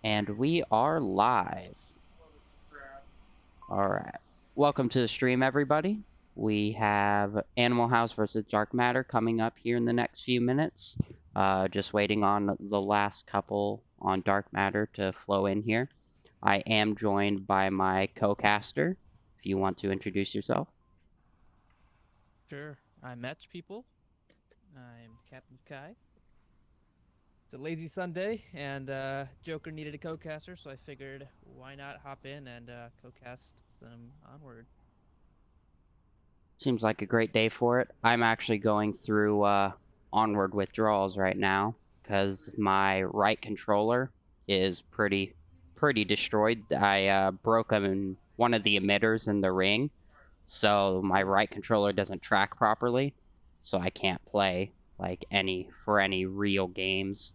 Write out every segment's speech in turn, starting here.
And we are live. Alright. Welcome to the stream, everybody. We have Animal House versus Dark Matter coming up here in the next few minutes. Just waiting on the last couple on Dark Matter to flow in here. I am joined by my co-caster, if you want to introduce yourself. Sure. I'm Metch, people. I'm Captain Kai. It's a lazy Sunday, and Joker needed a co-caster, so I figured why not hop in and co-cast some Onward. Seems like a great day for it. I'm actually going through Onward withdrawals right now because my right controller is pretty destroyed. I broke in one of the emitters in the ring, so my right controller doesn't track properly, so I can't play like any real games.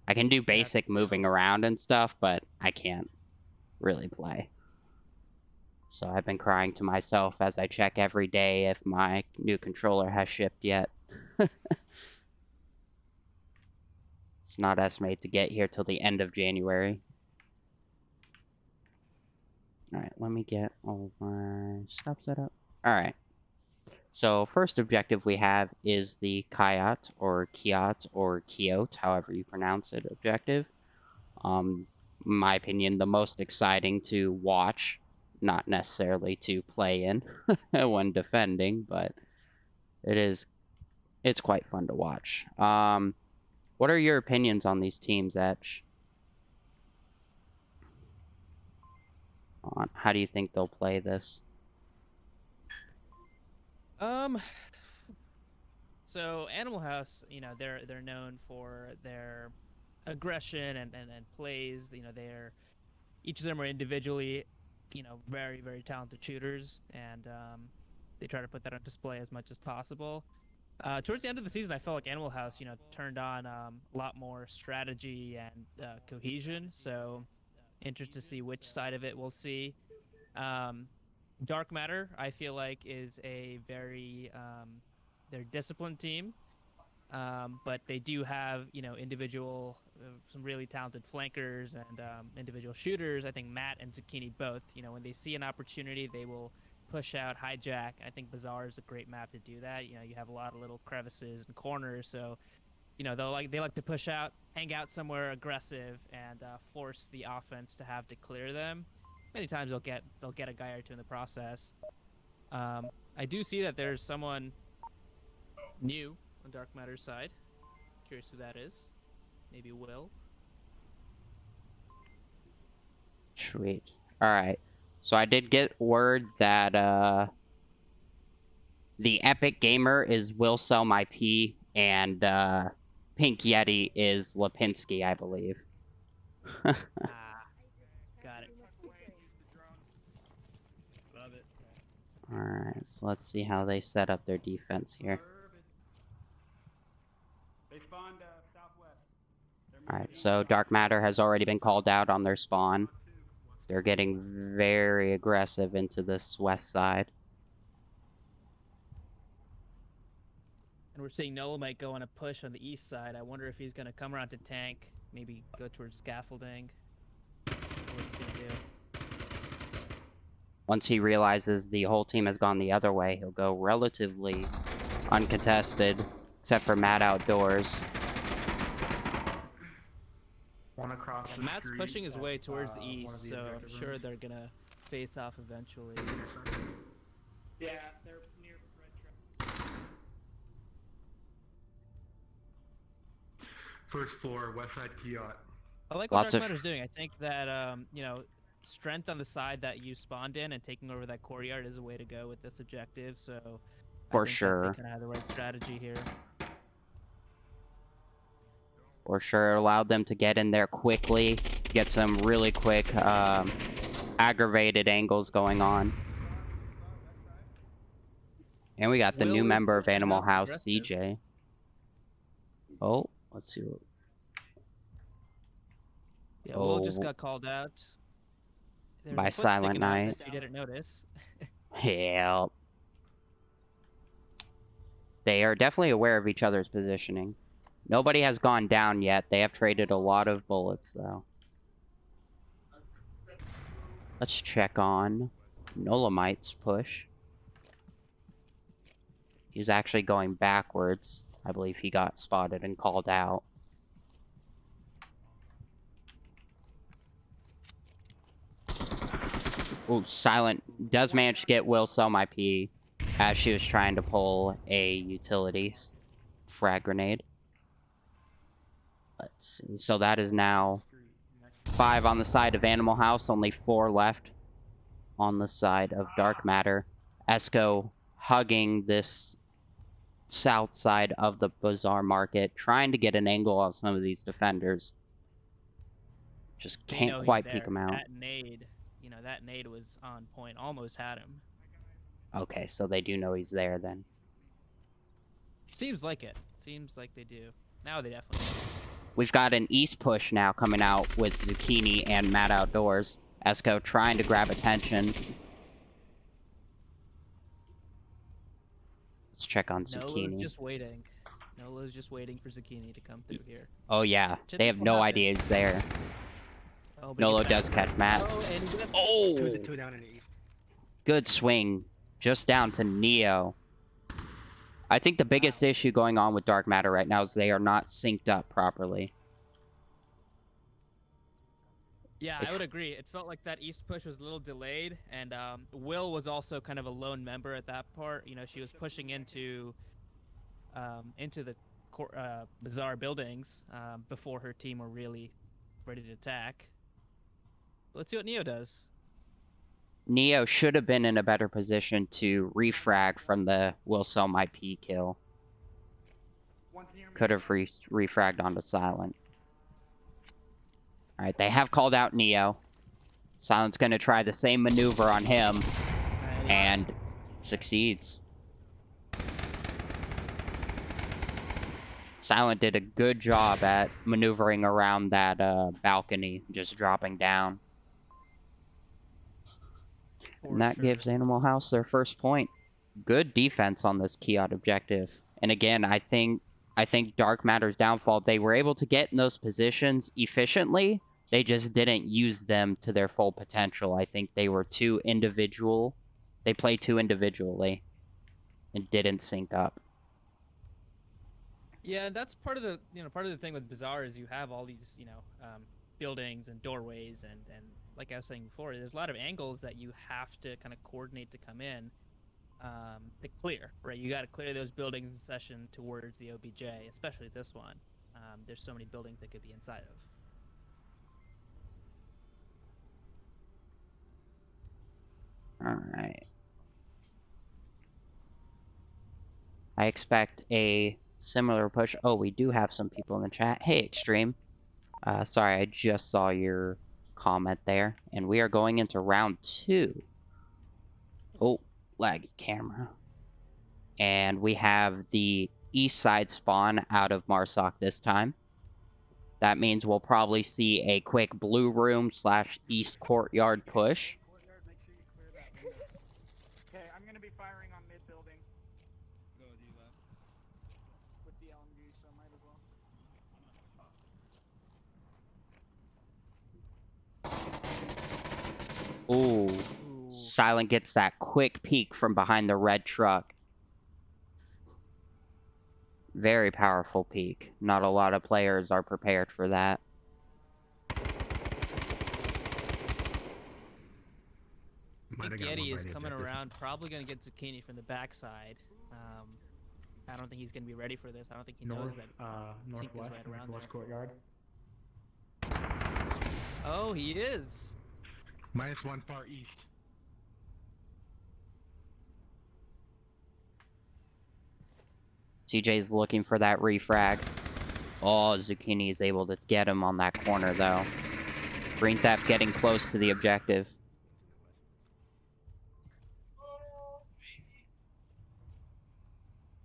I can do basic moving around and stuff, but I can't really play. So I've been crying to myself as I check every day if my new controller has shipped yet. It's not estimated to get here till the end of January. Alright, let me get all my stuff set up. Alright. So first objective we have is the Kiot or Kiot, however you pronounce it, objective. In my opinion, the most exciting to watch, not necessarily to play in when defending, but it's quite fun to watch. What are your opinions on these teams, Etch? How do you think they'll play this? So Animal House, they're known for their aggression and plays. They're each of them are individually, very very talented shooters, and they try to put that on display as much as possible. Towards the end of the season, I felt like Animal House, turned on a lot more strategy and cohesion. So, interested to see which side of it we'll see. Dark Matter, I feel like, is a very they're disciplined team, but they do have individual some really talented flankers and individual shooters. I think Matt and Zucchini both. When they see an opportunity, they will push out, hijack. I think Bazaar is a great map to do that. You have a lot of little crevices and corners, so they like to push out, hang out somewhere aggressive, and force the offense to have to clear them. Many times they'll get a guy or two in the process. I do see that there's someone new on Dark Matter's side. Curious who that is. Maybe Will. Sweet. Alright. So I did get word that the Epic Gamer is Will Sell My P and Pink Yeti is Lipinski, I believe. Got it. Love it. Alright, so let's see how they set up their defense here. They spawned southwest. Alright, so Dark Matter has already been called out on their spawn. They're getting very aggressive into this west side. And we're seeing Nola might go on a push on the east side. I wonder if he's going to come around to tank, maybe go towards scaffolding. What he's going to do. Once he realizes the whole team has gone the other way, he'll go relatively uncontested, except for Matt outdoors. One across the Matt's street, pushing his way towards the east, the so I'm objective sure rooms. they're going to face off eventually. Yeah, they're near the red truck. First floor, west side Kiot. I like what Lots Dark of- Matter's doing. I think that, strength on the side that you spawned in and taking over that courtyard is a way to go with this objective, so For I think sure. that they kind of have the right strategy here. For sure, it allowed them to get in there quickly, get some really quick aggravated angles going on. And we got the new Will member of pushing Animal up House, aggressive. CJ. Oh, let's see what... Yeah, Will Oh. just got called out. There's By a foot Silent sticking out Night. that you didn't notice. Help. They are definitely aware of each other's positioning. Nobody has gone down yet. They have traded a lot of bullets, though. Let's check on Nolamite's push. He's actually going backwards. I believe he got spotted and called out. Ooh, Silent does manage to get Will sell my P as she was trying to pull a utilities frag grenade. Let's see. So that is now 5 on the side of Animal House, only 4 left on the side of Dark Matter. Esco hugging this south side of the Bazaar Market, trying to get an angle on some of these defenders. Just They can't know he's quite there. peek them out. That nade was on point. Almost had him. Okay, so they do know he's there then. Seems like it. Seems like they do. Now they definitely do. We've got an east push now coming out with Zucchini and Mad Outdoors. Esco trying to grab attention. Let's check on Zucchini. Nola's just waiting. Nola's just waiting for Zucchini to come through here. Oh yeah, they have no idea he's there. Oh, but he Nolo gets does back. catch Matt. Oh, and he gets Oh! Two down in the east. Good swing. Just down to Neo. I think the biggest issue going on with Dark Matter right now is they are not synced up properly. Yeah, I would agree. It felt like that east push was a little delayed, and Will was also kind of a lone member at that part. You know, she was pushing into the Bazaar buildings before her team were really ready to attack. Let's see what Neo does. Neo should have been in a better position to refrag from the Will Sell My P kill. Could have refragged onto Silent. Alright, they have called out Neo. Silent's gonna try the same maneuver on him, and succeeds. Silent did a good job at maneuvering around that balcony, just dropping down. And that gives Animal House their first point. Good defense on this Kiot objective. And again, I think Dark Matter's downfall, they were able to get in those positions efficiently. They just didn't use them to their full potential. I think they were too individual. They played too individually and didn't sync up. Yeah, that's part of the thing with Bazaar is you have all these buildings and doorways and like I was saying before, there's a lot of angles that you have to kind of coordinate to come in to clear, right? You got to clear those buildings in session towards the OBJ, especially this one. There's so many buildings that could be inside of. All right. I expect a similar push. Oh, we do have some people in the chat. Hey, Extreme. Sorry, I just saw your comment there. And we are going into round 2. Oh, laggy camera. And we have the east side spawn out of Marsoc this time. That means we'll probably see a quick blue room / east courtyard push. Make sure you clear that window. Okay, I'm gonna be firing on mid building. Go with you, left. With the LMG, so might as well. Ooh. Silent gets that quick peek from behind the red truck. Very powerful peek. Not a lot of players are prepared for that. I think Getty is coming around, probably going to get Zucchini from the backside. I don't think he's going to be ready for this. I don't think he knows that. Northwest, right around northwest there. courtyard. Oh, he is. -1 far east. TJ's looking for that refrag. Oh, Zucchini is able to get him on that corner, though. Green Theft getting close to the objective.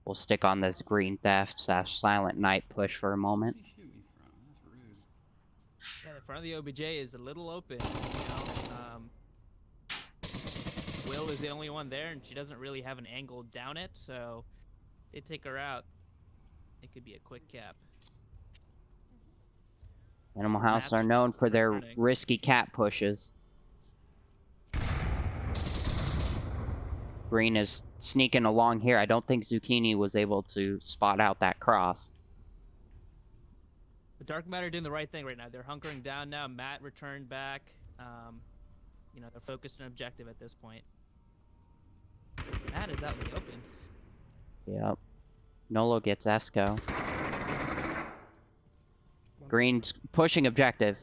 We'll stick on this Green Theft / Silent Night push for a moment. Yeah, the front of the OBJ is a little open. Will is the only one there, and she doesn't really have an angle down it, so they take her out. It could be a quick cap. Animal House are known for their risky cap pushes. Green is sneaking along here. I don't think Zucchini was able to spot out that cross. The Dark Matter doing the right thing right now. They're hunkering down now. Matt returned back. You know, they're focused and objective at this point. Matt is out in the open. Yep. Nolo gets Esco. Green's pushing objective.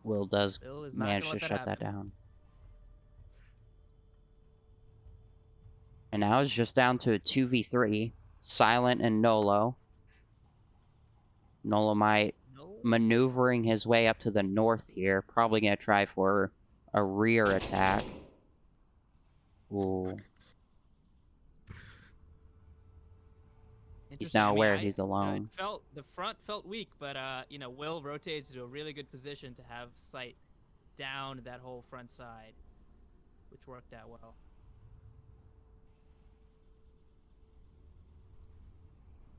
Will does Bill is not manage gonna to let shut that happen. down. And now it's just down to a 2v3. Silent and Nolo. Nolo might No. maneuvering his way up to the north here. Probably gonna try for a rear attack. Ooh. He's Interesting. now I mean, aware I- he's you know, alone. it felt the front felt weak, but you know, Will rotated to a really good position to have sight down that whole front side, which worked out well.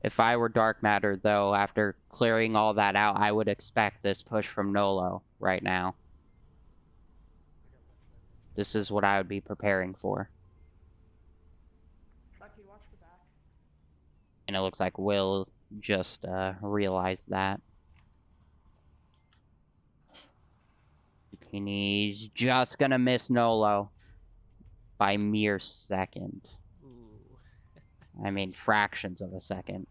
If I were Dark Matter, though, after clearing all that out, I would expect this push from Nolo right now. This is what I would be preparing for. Bucky, watch the back. And it looks like Will just realized that. He's just gonna miss Nolo by mere second. Ooh. I mean, fractions of a second.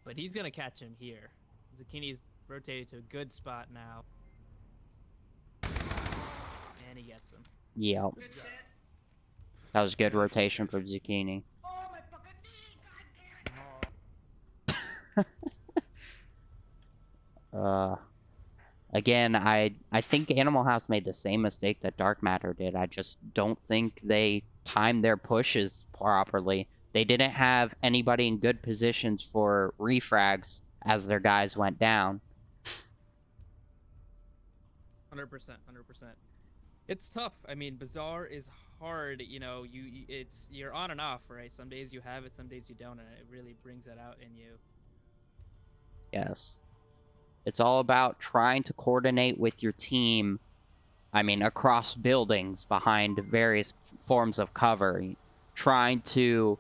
But he's gonna catch him here. Zucchini's rotated to a good spot now. And he gets him. Yep. Good shit. That was good rotation for Zucchini. Oh my fucking knee! God damn it! Again, I think Animal House made the same mistake that Dark Matter did. I just don't think they timed their pushes properly. They didn't have anybody in good positions for refrags as their guys went down. 100%. It's tough. I mean, Bazaar is hard. You know, you're on and off, right? Some days you have it, some days you don't, and it really brings that out in you. Yes. It's all about trying to coordinate with your team, I mean, across buildings behind various forms of cover. Trying to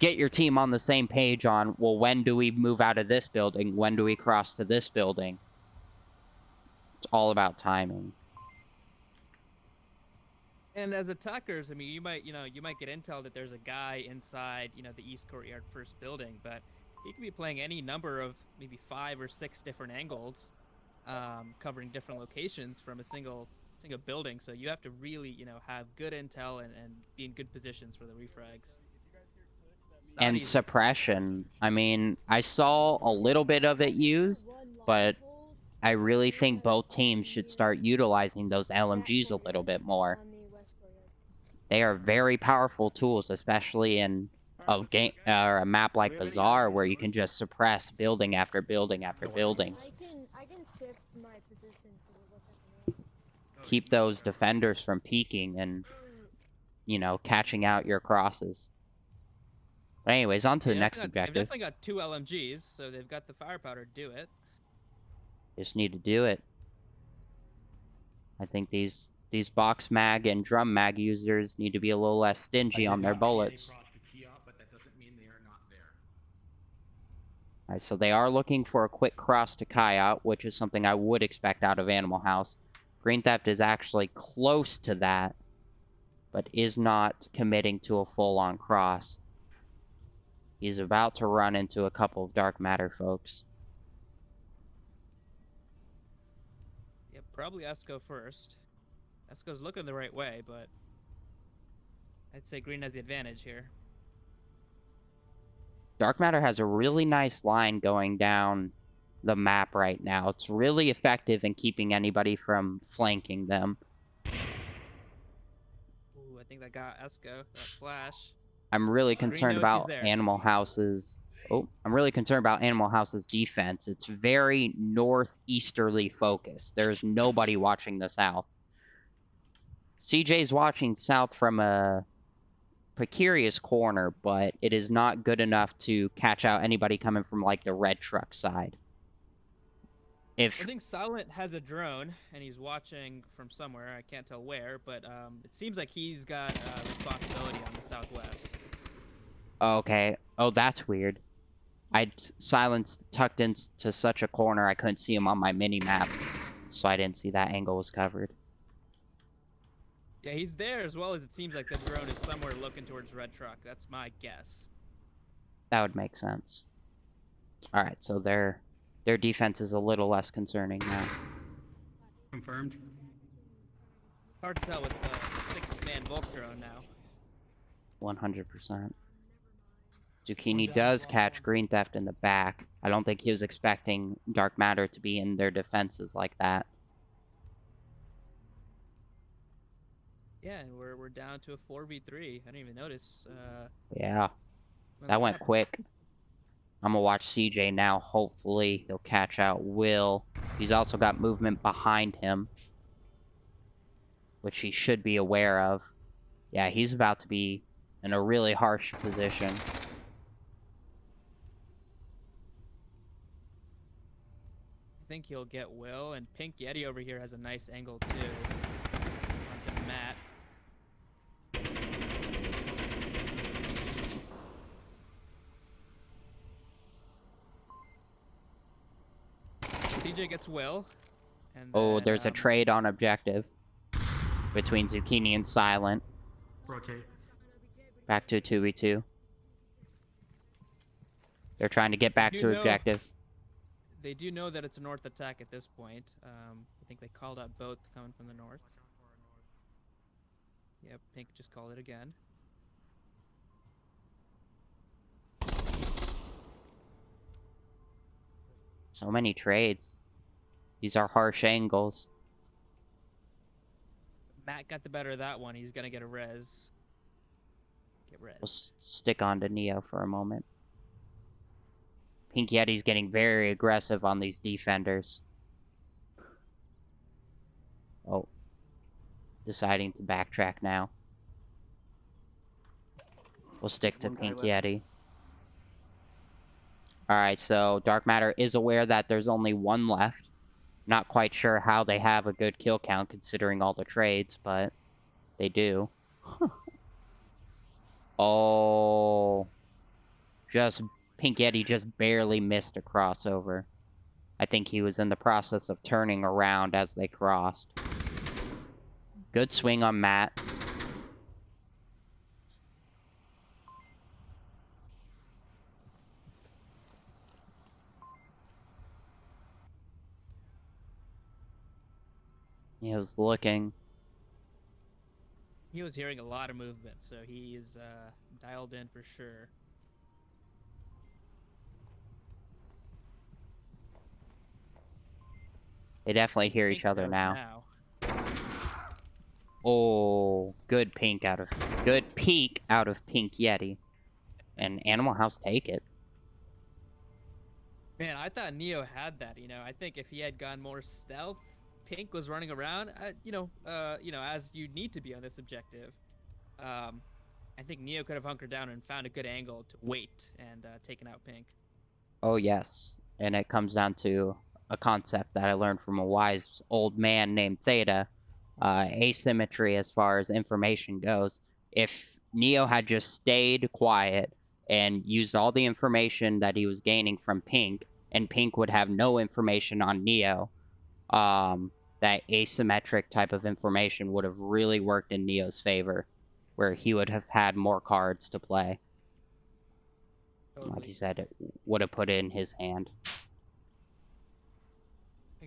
get your team on the same page on, well, when do we move out of this building? When do we cross to this building? It's all about timing. And as attackers, I mean, you might get intel that there's a guy inside, the east courtyard first building, but he could be playing any number of maybe 5 or 6 different angles, covering different locations from a single building. So you have to really, have good intel and be in good positions for the refrags. It's not And easy. suppression. I mean, I saw a little bit of it used, but I really think both teams should start utilizing those LMGs a little bit more. They are very powerful tools, especially in a game or a map like Bazaar, where you can just suppress building after building after building. I can shift my position to what's happening. Keep those defenders from peeking and, catching out your crosses. But anyways, on to the next They've objective. definitely got 2 LMGs, so they've got the firepower to do it. Just need to do it. I think these box mag and drum mag users need to be a little less stingy on their bullets. Alright, so they are looking for a quick cross to Kayat, which is something I would expect out of Animal House. Green Theft is actually close to that, but is not committing to a full-on cross. He's about to run into a couple of Dark Matter folks. Yep, probably Esco first. Esco's looking the right way, but I'd say Green has the advantage here. Dark Matter has a really nice line going down the map right now. It's really effective in keeping anybody from flanking them. Ooh, I think that got Esco, that flash. I'm really Green concerned knows about he's there. Animal House's... Oh, I'm really concerned about Animal House's defense. It's very northeasterly focused. There's nobody watching the south. CJ's watching south from a precarious corner, but it is not good enough to catch out anybody coming from, like, the red truck side. If I think Silent has a drone, and he's watching from somewhere. I can't tell where, but it seems like he's got responsibility on the southwest. okay, oh that's weird. I silenced tucked into such a corner I couldn't see him on my mini map, so I didn't see that angle was covered. Yeah, he's there as well as it seems like the drone is somewhere looking towards Red Truck. That's my guess. That would make sense. All right, so their defense is a little less concerning now. Confirmed. Hard to tell with the 6-man Volk drone now. 100%. Zucchini does catch Green Theft in the back. I don't think he was expecting Dark Matter to be in their defenses like that. Yeah, and we're down to a 4v3. I didn't even notice. Yeah, when that went happened. quick. I'm gonna watch CJ now. Hopefully he'll catch out Will. He's also got movement behind him, which he should be aware of. Yeah, he's about to be in a really harsh position. I think he'll get Will, and Pink Yeti over here has a nice angle too. Onto Matt. CJ gets Will. And Oh, then, there's a trade on objective between Zucchini and Silent. Rotate. Back to a 2v2. They're trying to get back do to know- objective. They do know that it's a north attack at this point. I think they called out both coming from the north. Yep, Pink just called it again. So many trades. These are harsh angles. Matt got the better of that one. He's gonna get a res. Get res. We'll stick on to Neo for a moment. Pink Yeti's getting very aggressive on these defenders. Oh. Deciding to backtrack now. We'll stick to One guy Pink left. Yeti. Alright, so Dark Matter is aware that there's only one left. Not quite sure how they have a good kill count considering all the trades, but they do. Oh. Pink Yeti just barely missed a crossover. I think he was in the process of turning around as they crossed. Good swing on Matt. He was looking. He was hearing a lot of movement, so he is dialed in for sure. They definitely hear each Pink other knows now. Oh, good peek out of Pink Yeti. And Animal House take it. Man, I thought Neo had that. I think if he had gone more stealth, Pink was running around. As you need to be on this objective. I think Neo could have hunkered down and found a good angle to wait and taken out Pink. Oh yes, and it comes down to a concept that I learned from a wise old man named Theta. Asymmetry as far as information goes. If Neo had just stayed quiet and used all the information that he was gaining from Pink, and Pink would have no information on Neo, that asymmetric type of information would have really worked in Neo's favor, where he would have had more cards to play. Totally. Like he said, it would have put it in his hand.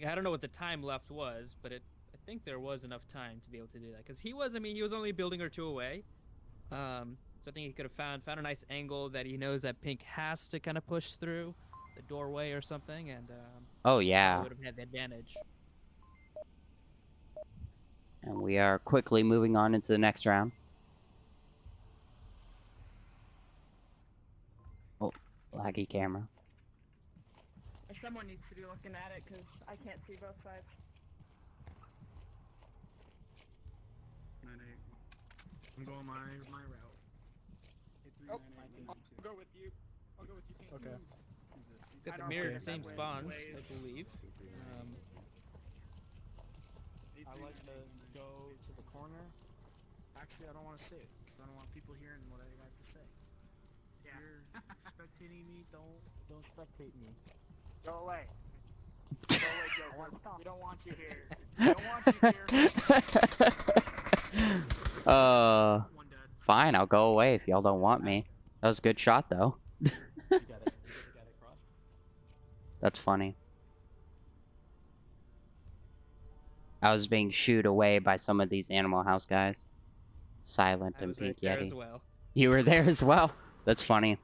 I don't know what the time left was, but I think there was enough time to be able to do that. Because he was only a building or two away. So I think he could have found a nice angle that he knows that Pink has to kind of push through the doorway or something, and Oh yeah. would have had the advantage. And we are quickly moving on into the next round. Oh, laggy camera. Someone needs to be looking at it because I can't see both sides. 9-8. I'm going my route. Oh, I'll go with you. I'll go with you. Pink. Okay. Got I the don't mirror think at the same that way spawns, plays. I believe. I like to go to the corner. Actually, I don't want to sit. 'Cause I don't want people hearing what I have to say. Yeah. If you're spectating me, don't spectate me. Go away. Go away, Joker. We don't want you here. We don't want you here. One dead. Fine, I'll go away if y'all don't want me. That was a good shot, though. You got it. You got it crossed. That's funny. I was being shooed away by some of these Animal House guys. Silent I and was Pink right there Yeti. as well. You were there as well? That's funny.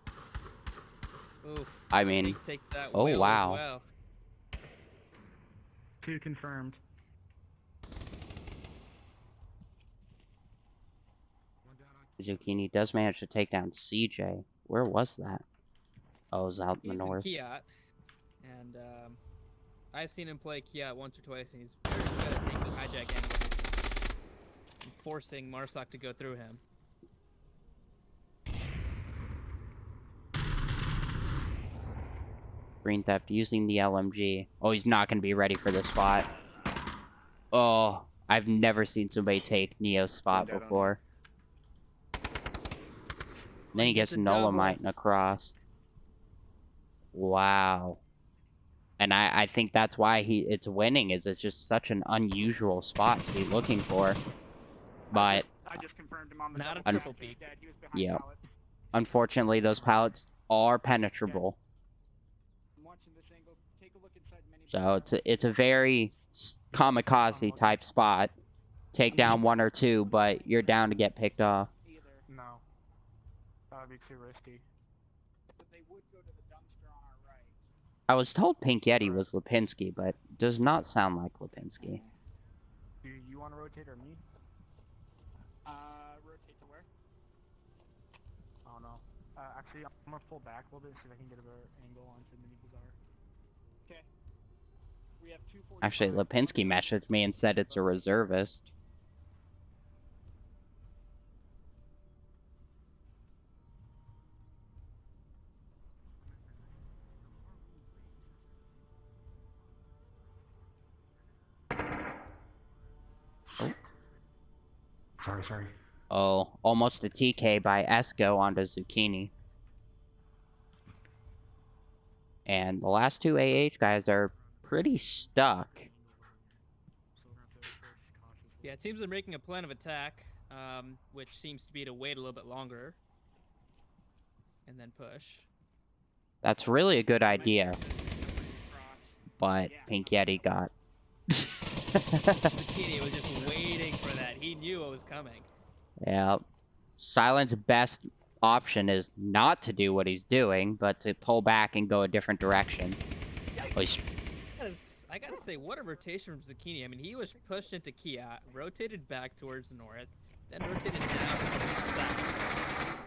Oof. I mean, Pink takes that oh, whale wow. as well. 2 confirmed. Zucchini does manage to take down CJ. Where was that? Oh, it was out in the He's north. Kiat, and I've seen him play Kiat once or twice, and he's very good at taking hijack angles and forcing Marsoc to go through him. Green Theft using the LMG. Oh, he's not going to be ready for this spot. Oh, I've never seen somebody take Neo's spot before. Then he gets Gets a double. Dolomite and a cross. Wow. And I think that's why it's winning, is it's just such an unusual spot to be looking for. But I just confirmed him on the Not a double triple check. peek. Dad, he was behind Yep. pallet. unfortunately, those pallets are penetrable. I'm watching this angle. Take a look inside many. So it's a very kamikaze type spot. Take down 1 or 2, but you're down to get picked off. Either. No. That would be too risky. But they would go to the dumpster on our right. I was told Pink Yeti was Lipinski, but does not sound like Lipinski. Do you want to rotate or me? Rotate to where? I don't know. Actually, I'm gonna pull back a little bit so I can get a better angle onto Mini Bazaar. Okay. We have 245. Actually, Lipinski messaged me and said it's a reservist. Sorry. Oh, almost a TK by Esco onto Zucchini. And the last 2 AH guys are pretty stuck. Yeah, it seems they're making a plan of attack, which seems to be to wait a little bit longer and then push. That's really a good idea. But Pink Yeti got... Zucchini was just waiting for that. He knew what was coming. Yeah. Silent's best option is not to do what he's doing, but to pull back and go a different direction. Oh, he's... I gotta say, what a rotation from Zucchini. I mean, he was pushed into Kia, rotated back towards the north, then rotated down towards the south.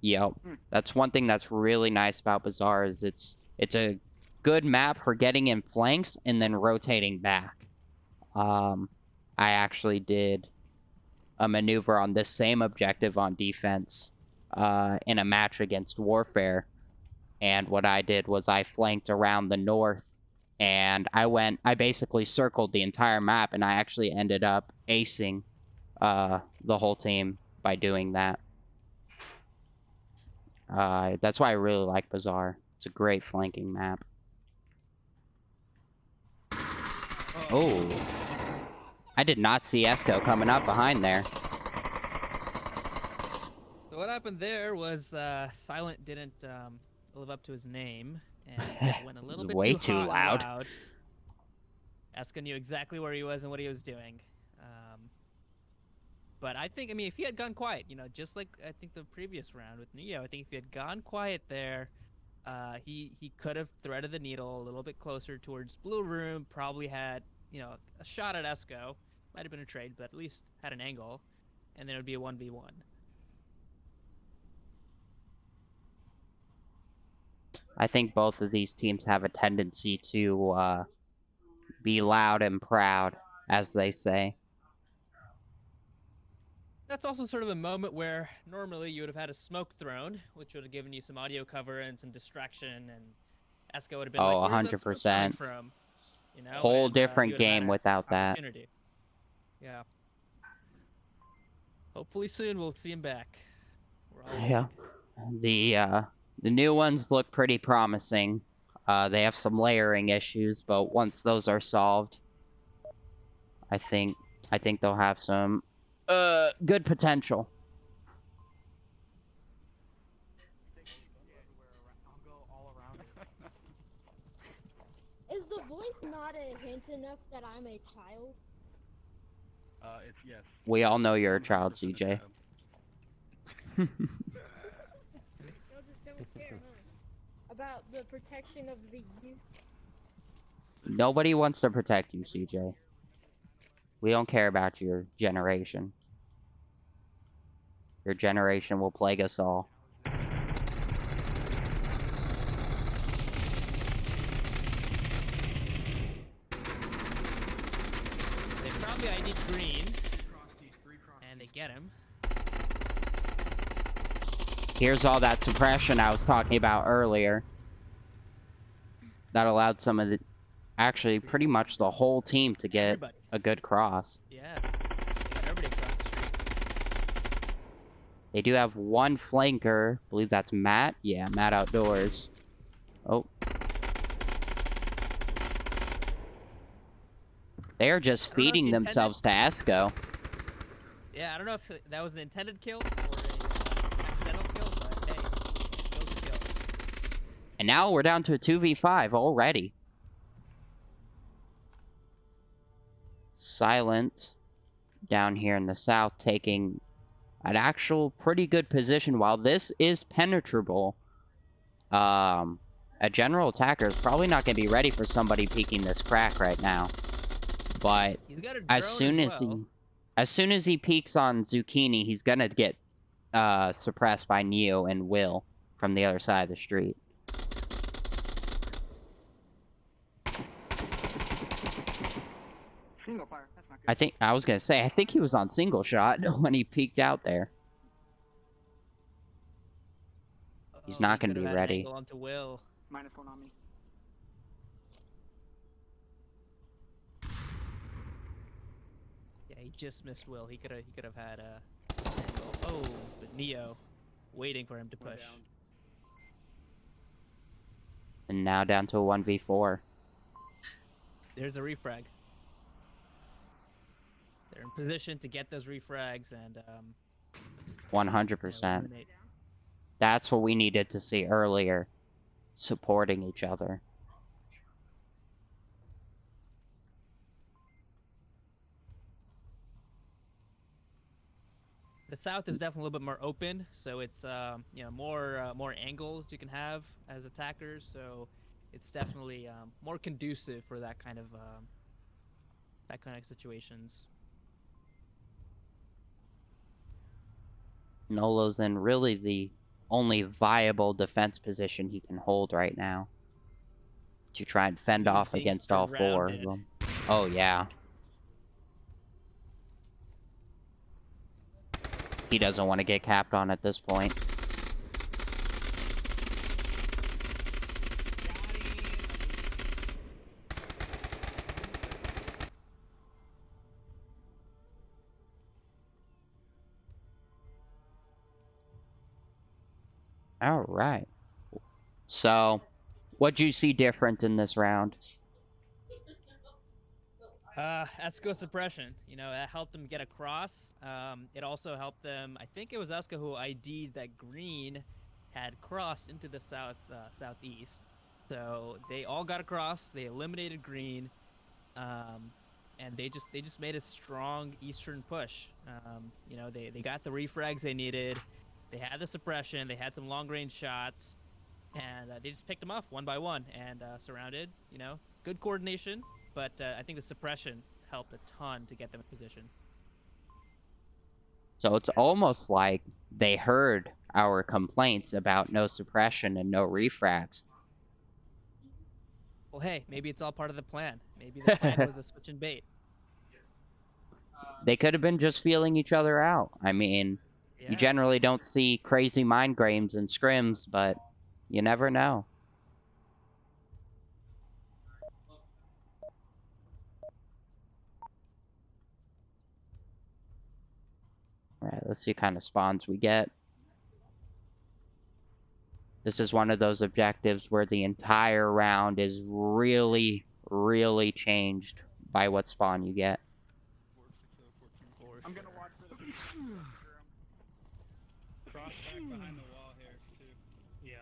Yep. That's one thing that's really nice about Bazaar is it's a good map for getting in flanks and then rotating back. I actually did a maneuver on this same objective on defense in a match against Warfare, and what I did was I flanked around the north, and I basically circled the entire map, and I actually ended up acing the whole team by doing that. That's why I really like Bazaar. It's a great flanking map. Oh. I did not see Esco coming up behind there. So what happened there was Silent didn't live up to his name and went a little bit way too too hot and loud. loud. Eska knew exactly where he was and what he was doing. But I think, I mean, if he had gone quiet, you know, just like I think the previous round with Neo, I think if he had gone quiet there, he could have threaded the needle a little bit closer towards Blue Room, probably had, you know, a shot at Esco. Might have been a trade, but at least had an angle, and then it would be a 1v1. I think both of these teams have a tendency to be loud and proud, as they say. That's also sort of a moment where normally you would have had a smoke thrown, which would have given you some audio cover and some distraction, and Esco would have been Oh, like, "Where's that smoke coming 100%. from?" You know, Whole and, different you would have had game an without that. opportunity. Yeah. Hopefully soon we'll see him back. We're all Yeah. waiting. The new ones look pretty promising. They have some layering issues, but once those are solved, I think they'll have some good potential. I'll go all around. Is the voice not a hint enough that I'm a child? It's yes. We all know you're a 100% child, CJ. Y'all just don't care, huh? About the protection of the youth. Nobody wants to protect you, CJ. We don't care about your generation. Your generation will plague us all. They probably ID green, and they get him. Here's all that suppression I was talking about earlier. That allowed some of the... Actually, pretty much the whole team to get Everybody. a good cross. Yeah. They got everybody across the street. They do have one flanker. I believe that's Matt. Yeah, Matt Outdoors. Oh. They are just I don't know if feeding he themselves to Esco. Yeah, I don't know if that was an intended kill or a accidental kill, but hey, kill's a kill. And now we're down to a 2v5 already. Silent down here in the south taking an actual pretty good position. While this is penetrable, a general attacker is probably not going to be ready for somebody peeking this crack right now. But He's got a drone as soon as he peeks on Zucchini, he's gonna get suppressed by Neo and Will from the other side of the street. Single fire. That's not good. I think he was on single shot when he peeked out there. He's not he gonna could've be had an ready. angle onto Will. -1 on me. Yeah, he just missed Will. He could have had a angle. Oh, but Neo waiting for him to push. And now down to a 1v4. There's a refrag. They're in position to get those refrags and 100%. eliminate. That's what we needed to see earlier. Supporting each other. The south is definitely a little bit more open, so it's more angles you can have as attackers. So it's definitely more conducive for that kind of situations. Nolo's in really the only viable defense position he can hold right now. To try and fend off being against all four of surrounded. them. Oh, yeah. He doesn't want to get capped on at this point. All right. So, what'd you see different in this round? Esco suppression. That helped them get across. It also helped them. I think it was Esco who ID'd that Green had crossed into the southeast. So they all got across. They eliminated Green, and they just made a strong eastern push. They got the refrags they needed. They had the suppression. They had some long range shots, and they just picked them off one by one and surrounded. Good coordination. But I think the suppression helped a ton to get them in position. So it's almost like they heard our complaints about no suppression and no refrags. Well, hey, maybe it's all part of the plan. Maybe the plan was a switch and bait. They could have been just feeling each other out. I mean, Yeah. you generally don't see crazy mind games and scrims, but you never know. Let's see what kind of spawns we get. This is one of those objectives where the entire round is really, really changed by what spawn you get. I'm gonna watch for the Cross back behind the wall here, too. Yeah.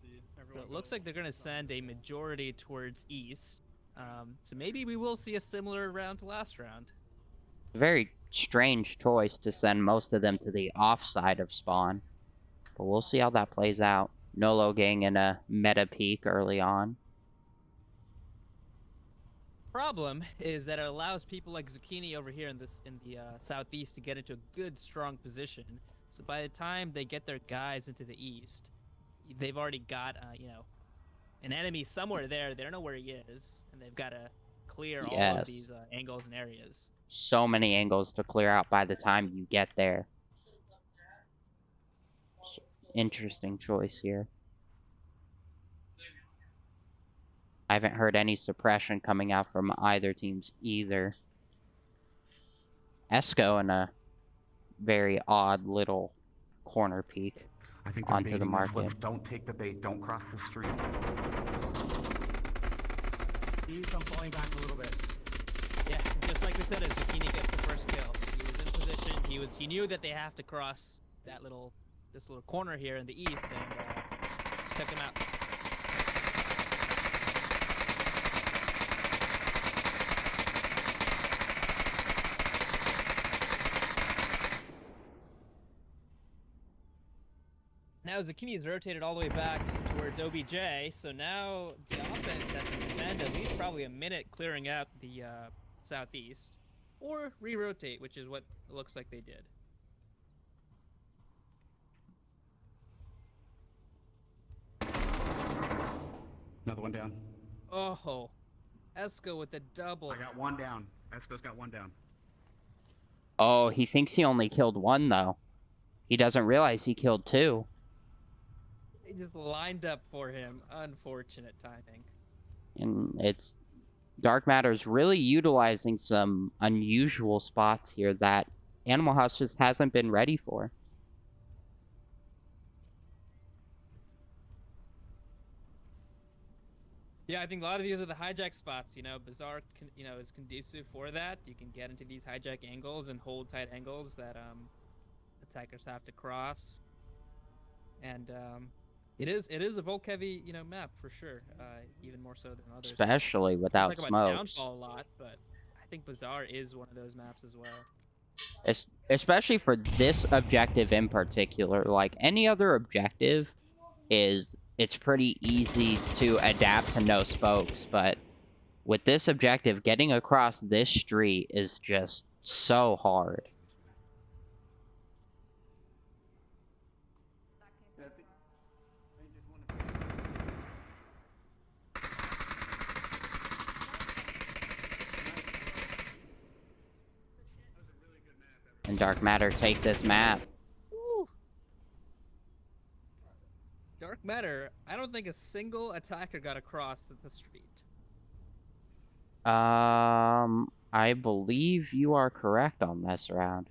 See, So everyone it looks go like they're going to send a majority towards east. So maybe we will see a similar round to last round. Very strange choice to send most of them to the offside of spawn. But we'll see how that plays out. Nolo getting in a meta peak early on. Problem is that it allows people like Zucchini over here in the southeast to get into a good, strong position. So by the time they get their guys into the east, they've already got, an enemy somewhere there. They don't know where he is, and they've got to clear all of these angles and areas. So many angles to clear out by the time you get there. Interesting choice here. I haven't heard any suppression coming out from either teams either. Esco in a very odd little corner peek I think they're onto the baiting us. market. Let's don't take the bait. Don't cross the street. I'm falling back a little bit. Yeah, just like we said, as Zucchini gets the first kill, he was in position. He knew that they have to cross this little corner here in the east, and just took him out. Now Zucchini is rotated all the way back towards OBJ, so now the offense has to spend at least probably a minute clearing out the southeast, or re-rotate, which is what it looks like they did. Another one down. Oh, Esco with the double. I got one down. Esco's got one down. Oh, he thinks he only killed one, though. He doesn't realize he killed two. They just lined up for him. Unfortunate timing. And it's... Dark Matter's really utilizing some unusual spots here that Animal House just hasn't been ready for. Yeah, I think a lot of these are the hijack spots. Bazaar, is conducive for that. You can get into these hijack angles and hold tight angles that attackers have to cross. And it is a Volk heavy, map for sure. Even more so than others. Especially without talk about smokes. Downfall a lot, but I think Bazaar is one of those maps as well. Especially for this objective in particular. Like, any other objective it's pretty easy to adapt to no spokes, but with this objective, getting across this street is just so hard. And Dark Matter take this map. Woo. Dark Matter, I don't think a single attacker got across the street. I believe you are correct on this round.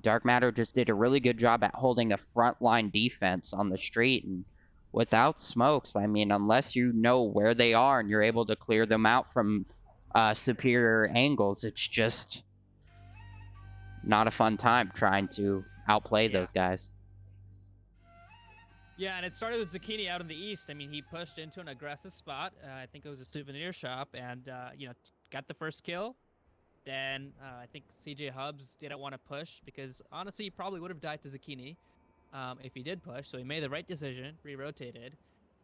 Dark Matter just did a really good job at holding a frontline defense on the street, and without smokes, I mean, unless you know where they are and you're able to clear them out from superior angles, it's just not a fun time trying to outplay those guys. Yeah, and it started with Zucchini out in the east. I mean, he pushed into an aggressive spot. I think it was a souvenir shop, and got the first kill. Then I think CJ Hubs didn't want to push because honestly, he probably would have died to Zucchini if he did push. So he made the right decision, re-rotated.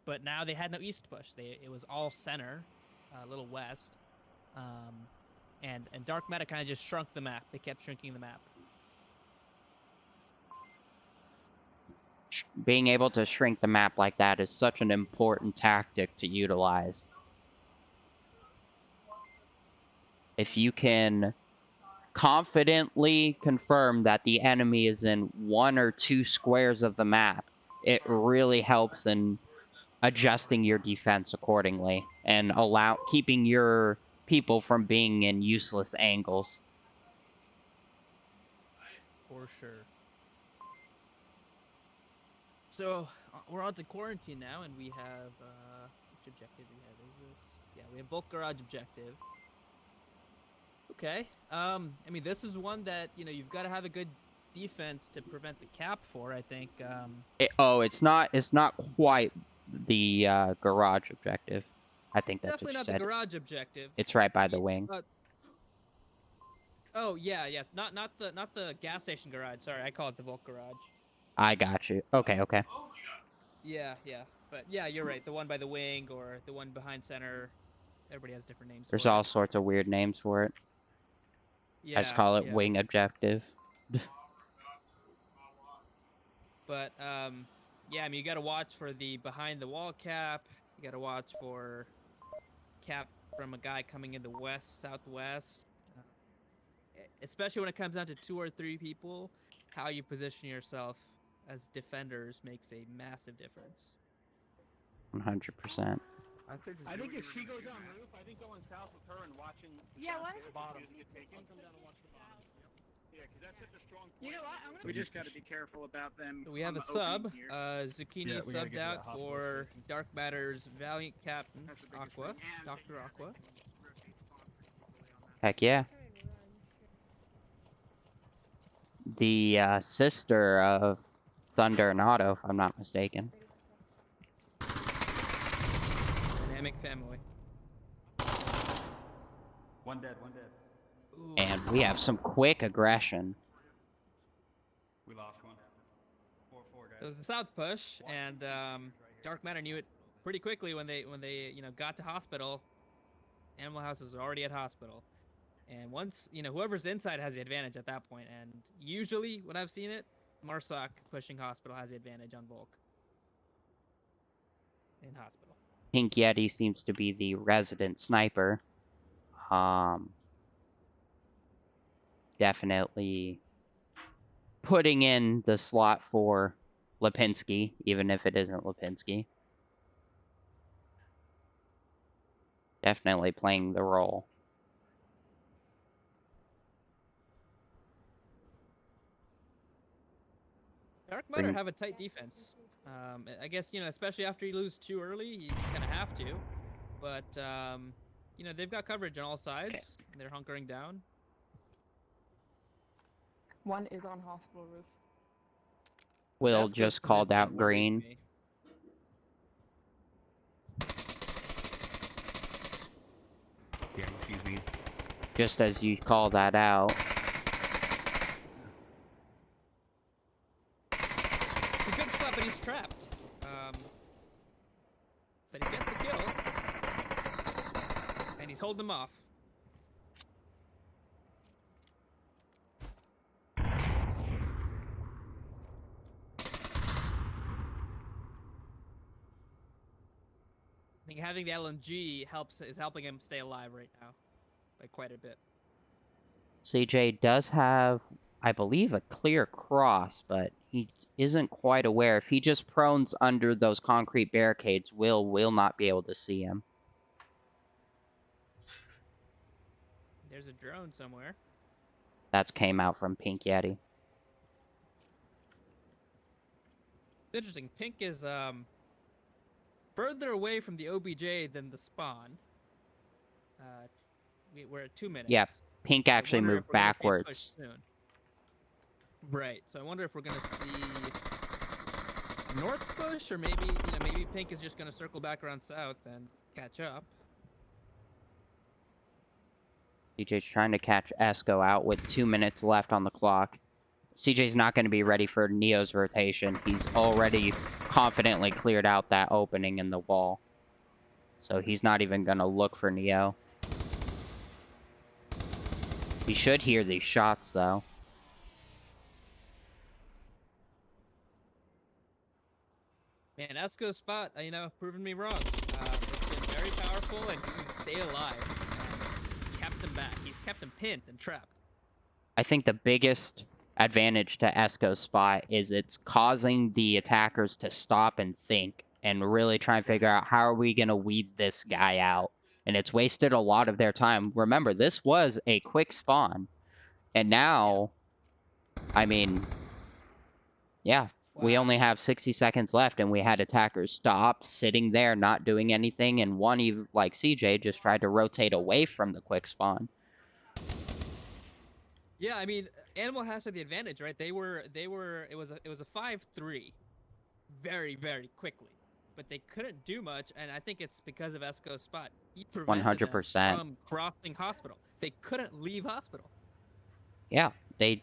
But now they had no east push. It was all center, a little west, and Dark Matter kind of just shrunk the map. They kept shrinking the map. Being able to shrink the map like that is such an important tactic to utilize. If you can confidently confirm that the enemy is in 1 or 2 squares of the map, it really helps in adjusting your defense accordingly and keeping your people from being in useless angles. for sure. So we're on to quarantine now, and we have which objective do we have? Is this? Yeah, we have bulk garage objective. Okay. I mean, this is one that you've got to have a good defense to prevent the cap for. I think. It's not. It's not quite the garage objective. I think that's what Definitely you not the said. garage objective. It's right by the wing. Oh yeah, yes. Not the gas station garage. Sorry, I call it the bulk garage. I got you. Okay, okay. Yeah, yeah. But yeah, you're right. The one by the wing or the one behind center. Everybody has different names. There's for all it. sorts of weird names for it. Yeah, I just call it yeah. wing objective. But yeah, I mean, you got to watch for the behind the wall cap. You got to watch for cap from a guy coming in the west southwest. Especially when it comes down to 2 or 3 people, how you position yourself as defenders makes a massive difference. 100%. I think if she goes on roof, I think going south with her and watching the Yeah, why the don't bottom you get taken. Come down and watch the bottom. Yeah, because that's such a strong point. You know what? I'm We gonna. just got to be careful about them. So we have on a the sub. opening here. Zucchini Yeah, we gotta subbed get to out that hospital for station. Dark Matter's Valiant Captain That's the biggest Aqua, thing. And Dr. Aqua. Heck yeah. Trying to run. The sister of Thunder and Otto, if I'm not mistaken. Dynamic family. One dead, one dead. Ooh. And we have some quick aggression. We lost one. 4-4, guys. It was the south push, and Dark Matter knew it pretty quickly when they got to hospital. Animal House was already at hospital, and once whoever's inside has the advantage at that point. And usually, when I've seen it, Marsoc pushing hospital has the advantage on Volk. In hospital. Pink Yeti seems to be the resident sniper. Definitely putting in the slot for Lipinski, even if it isn't Lipinski. Definitely playing the role. Dark Matter have a tight defense. I guess especially after you lose too early, you kind of have to. But they've got coverage on all sides. They're hunkering down. One is on hospital roof. Will Esco's just called position out worries green. me. Yeah, he sees me. Just as you call that out. It's a good spot, but he's trapped. But he gets the kill. And he's holding him off. I think having the LMG is helping him stay alive right now. By quite a bit. CJ does have, I believe, a clear cross, but he isn't quite aware. If he just prones under those concrete barricades, will not be able to see him. There's a drone somewhere. That came out from Pink Yeti. Interesting. Pink is further away from the OBJ than the spawn. We're at 2 minutes. Yeah, Pink I actually wonder moved if we're gonna see a push backwards. soon. Right. So I wonder if we're gonna see a north push, or maybe maybe Pink is just gonna circle back around south and catch up. CJ's trying to catch Esco out with 2 minutes left on the clock. CJ's not going to be ready for Neo's rotation. He's already confidently cleared out that opening in the wall. So he's not even going to look for Neo. He should hear these shots, though. Man, Esco's spot, proven me wrong. It's been very powerful, and he's stayed alive. And he's kept him back. He's kept him pinned and trapped. I think the biggest advantage to Esco's spot is it's causing the attackers to stop and think and really try and figure out how are we going to weed this guy out. And it's wasted a lot of their time. Remember, this was a quick spawn. And now I mean, yeah, we Wow. only have 60 seconds left, and we had attackers stop, sitting there, not doing anything, and one, even like CJ, just tried to rotate away from the quick spawn. Yeah, I mean, Animal House had the advantage, right? It was a 5-3 very, very quickly. But they couldn't do much, and I think it's because of Esco's spot. He prevented them 100%. from crossing hospital. They couldn't leave hospital. Yeah, they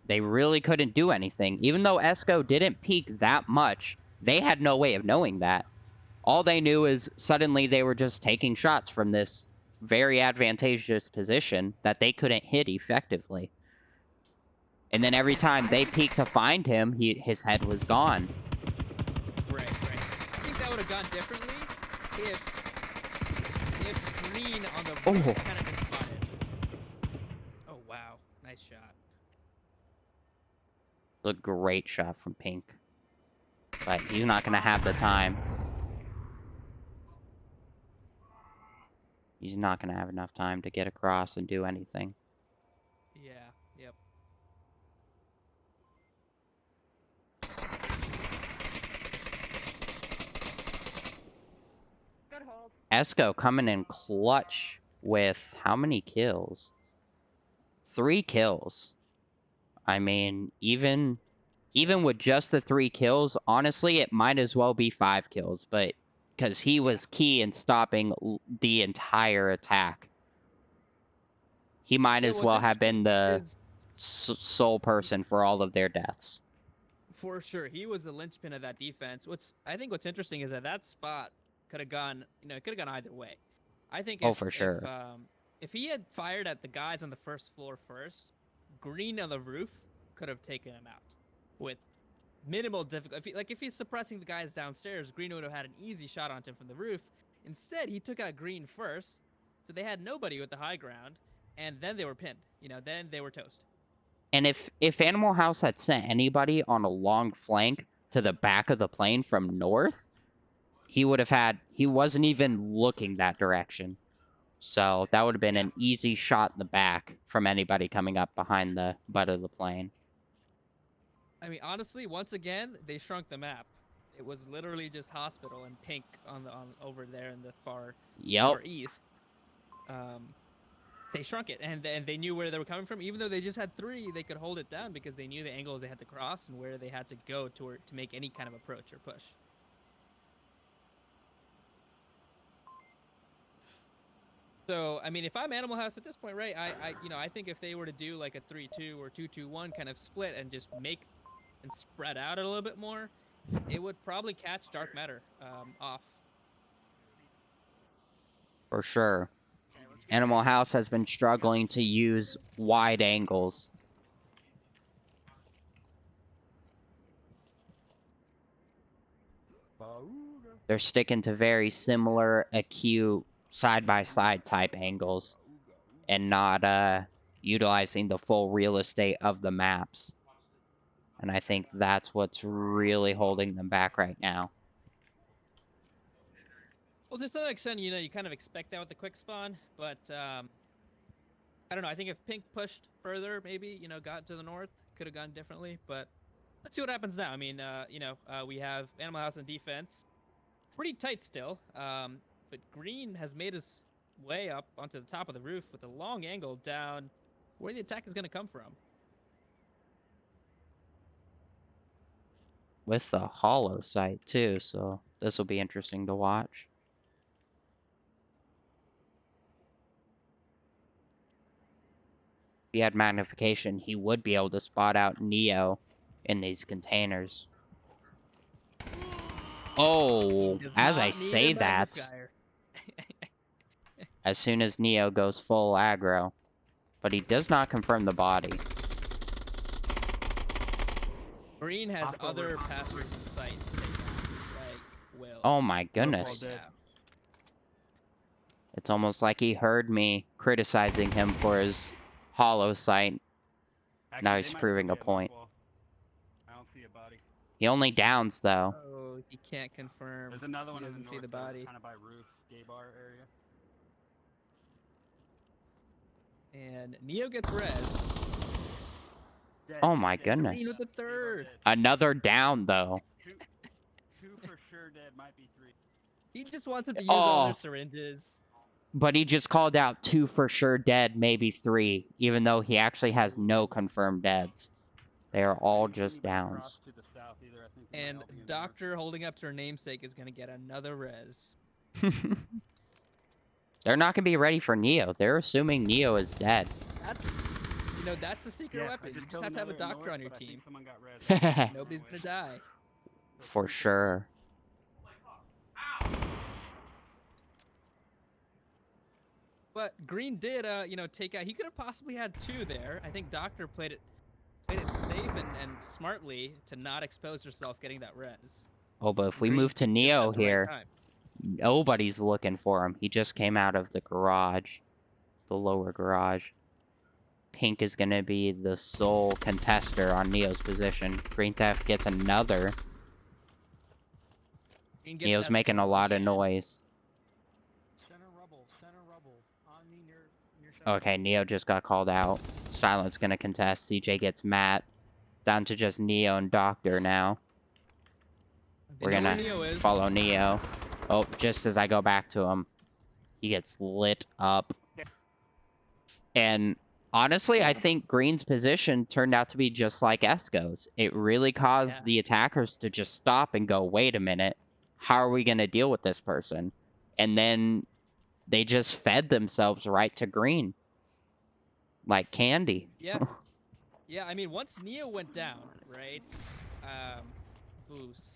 really couldn't do anything. Even though Esco didn't peak that much, they had no way of knowing that. All they knew is suddenly they were just taking shots from this very advantageous position that they couldn't hit effectively. And then every time they peeked to find him, his head was gone. Right. I think that would have gone differently if Green on the roof kind of been spotted. Oh wow, nice shot. A great shot from Pink. But he's not going to have the time. He's not going to have enough time to get across and do anything. Yeah. Yep. Good hold. Esco coming in clutch with how many kills? 3 kills. I mean, even with just the 3 kills, honestly, it might as well be 5 kills, but because he was key in stopping the entire attack. He might as well have been the sole person for all of their deaths. For sure, he was the linchpin of that defense. I think what's interesting is that spot could have gone, it could have gone either way. I think Oh, for sure. If he had fired at the guys on the first floor first, Green on the roof could have taken him out with minimal difficulty. If he's suppressing the guys downstairs, Green would have had an easy shot onto him from the roof. Instead, he took out Green first, so they had nobody with the high ground, and then they were pinned. Then they were toast. And if Animal House had sent anybody on a long flank to the back of the plane from north, he wasn't even looking that direction. So that would have been an easy shot in the back from anybody coming up behind the butt of the plane. I mean, honestly, once again, they shrunk the map. It was literally just hospital and Pink on over there in the far east. They shrunk it, and they knew where they were coming from. Even though they just had 3, they could hold it down because they knew the angles they had to cross and where they had to go to make any kind of approach or push. So, I mean, if I'm Animal House at this point, right, I think if they were to do like a 3-2 or 2-2-1 kind of split and just make and spread out a little bit more, it would probably catch Dark Matter off. For sure. Animal House has been struggling to use wide angles. They're sticking to very similar, acute, side-by-side type angles and not utilizing the full real estate of the maps. And I think that's what's really holding them back right now. Well, to some extent, you kind of expect that with the quick spawn, but I don't know. I think if Pink pushed further, maybe, got to the north, could have gone differently, but let's see what happens now. I mean, we have Animal House on defense. Pretty tight still, but Green has made his way up onto the top of the roof with a long angle down where the attack is going to come from. With the hollow sight, too, so this will be interesting to watch. If he had magnification, he would be able to spot out Neo in these containers. Oh, as I say that, as soon as Neo goes full aggro. But he does not confirm the body. Green has other pastures in sight to take out, like Will. Oh my goodness. It's almost like he heard me criticizing him for his hollow sight. Actually, Now they he's might proving be a at point. Blackwall. I don't see a body. He only downs, though. Oh, he can't confirm. There's another one He in the doesn't see north, the body. kind of by roof, gay bar area. And Neo gets res. Dead, Oh dead, my dead. goodness. Green with the Gay bar third. dead. Another down though. Two for sure dead, might be 3. He just wants him to use Oh. all their syringes. But he just called out 2 for sure dead, maybe 3, even though he actually has no confirmed deads. They are all just Anybody downs. crossed to the south either, I think they might And all be in north. Doctor holding up to her namesake is gonna get another res. They're not gonna be ready for Neo. They're assuming Neo is dead. That's a secret Yeah, I weapon. You just killed have to have a another doctor north, on your but I think team. someone got res. Nobody's gonna die. For sure. But Green did, take out. He could have possibly had 2 there. I think Doctor played it safe and smartly to not expose herself getting that res. Oh, but if we Green move to peaked just Neo at the right here, time. nobody's looking for him. He just came out of the garage. The lower garage. Pink is gonna be the sole contester on Neo's position. Green Theft gets another. Green gets Neo's making a Esco lot of again. noise. Center rubble. On me near center. Okay, Neo just got called out. Silent's gonna contest. CJ gets Matt. Down to just Neo and Doctor now. They We're know where gonna Neo is. follow Neo. Oh, just as I go back to him, he gets lit up. And honestly, I think Green's position turned out to be just like Esco's. It really caused Yeah. the attackers to just stop and go, wait a minute, how are we going to deal with this person? And then they just fed themselves right to Green. Like candy. Yeah. Yeah, I mean, once Neo went down, right?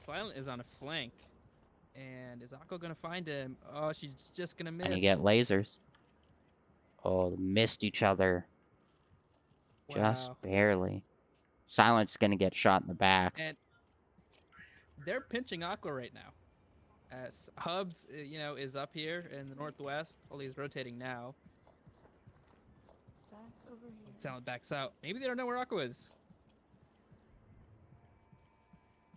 Silent is on a flank. And is Akko gonna find him? Oh, she's just gonna miss. And you get lasers. Oh, they missed each other. Just Wow. barely. Silent's going to get shot in the back. And they're pinching Aqua right now. As Hubs, is up here in the northwest. Well, he's rotating now. Back over here. Silent backs out. Maybe they don't know where Aqua is.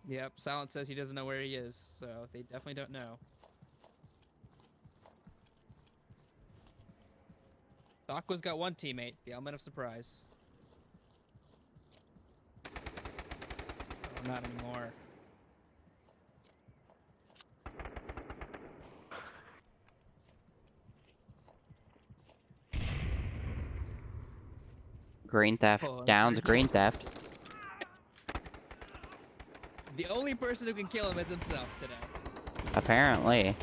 Yep, Silent says he doesn't know where he is, so they definitely don't know. Aqua's got one teammate, the element of surprise. Oh, not anymore. Green Theft Oh, downs Green Theft. The only person who can kill him is himself today. Apparently.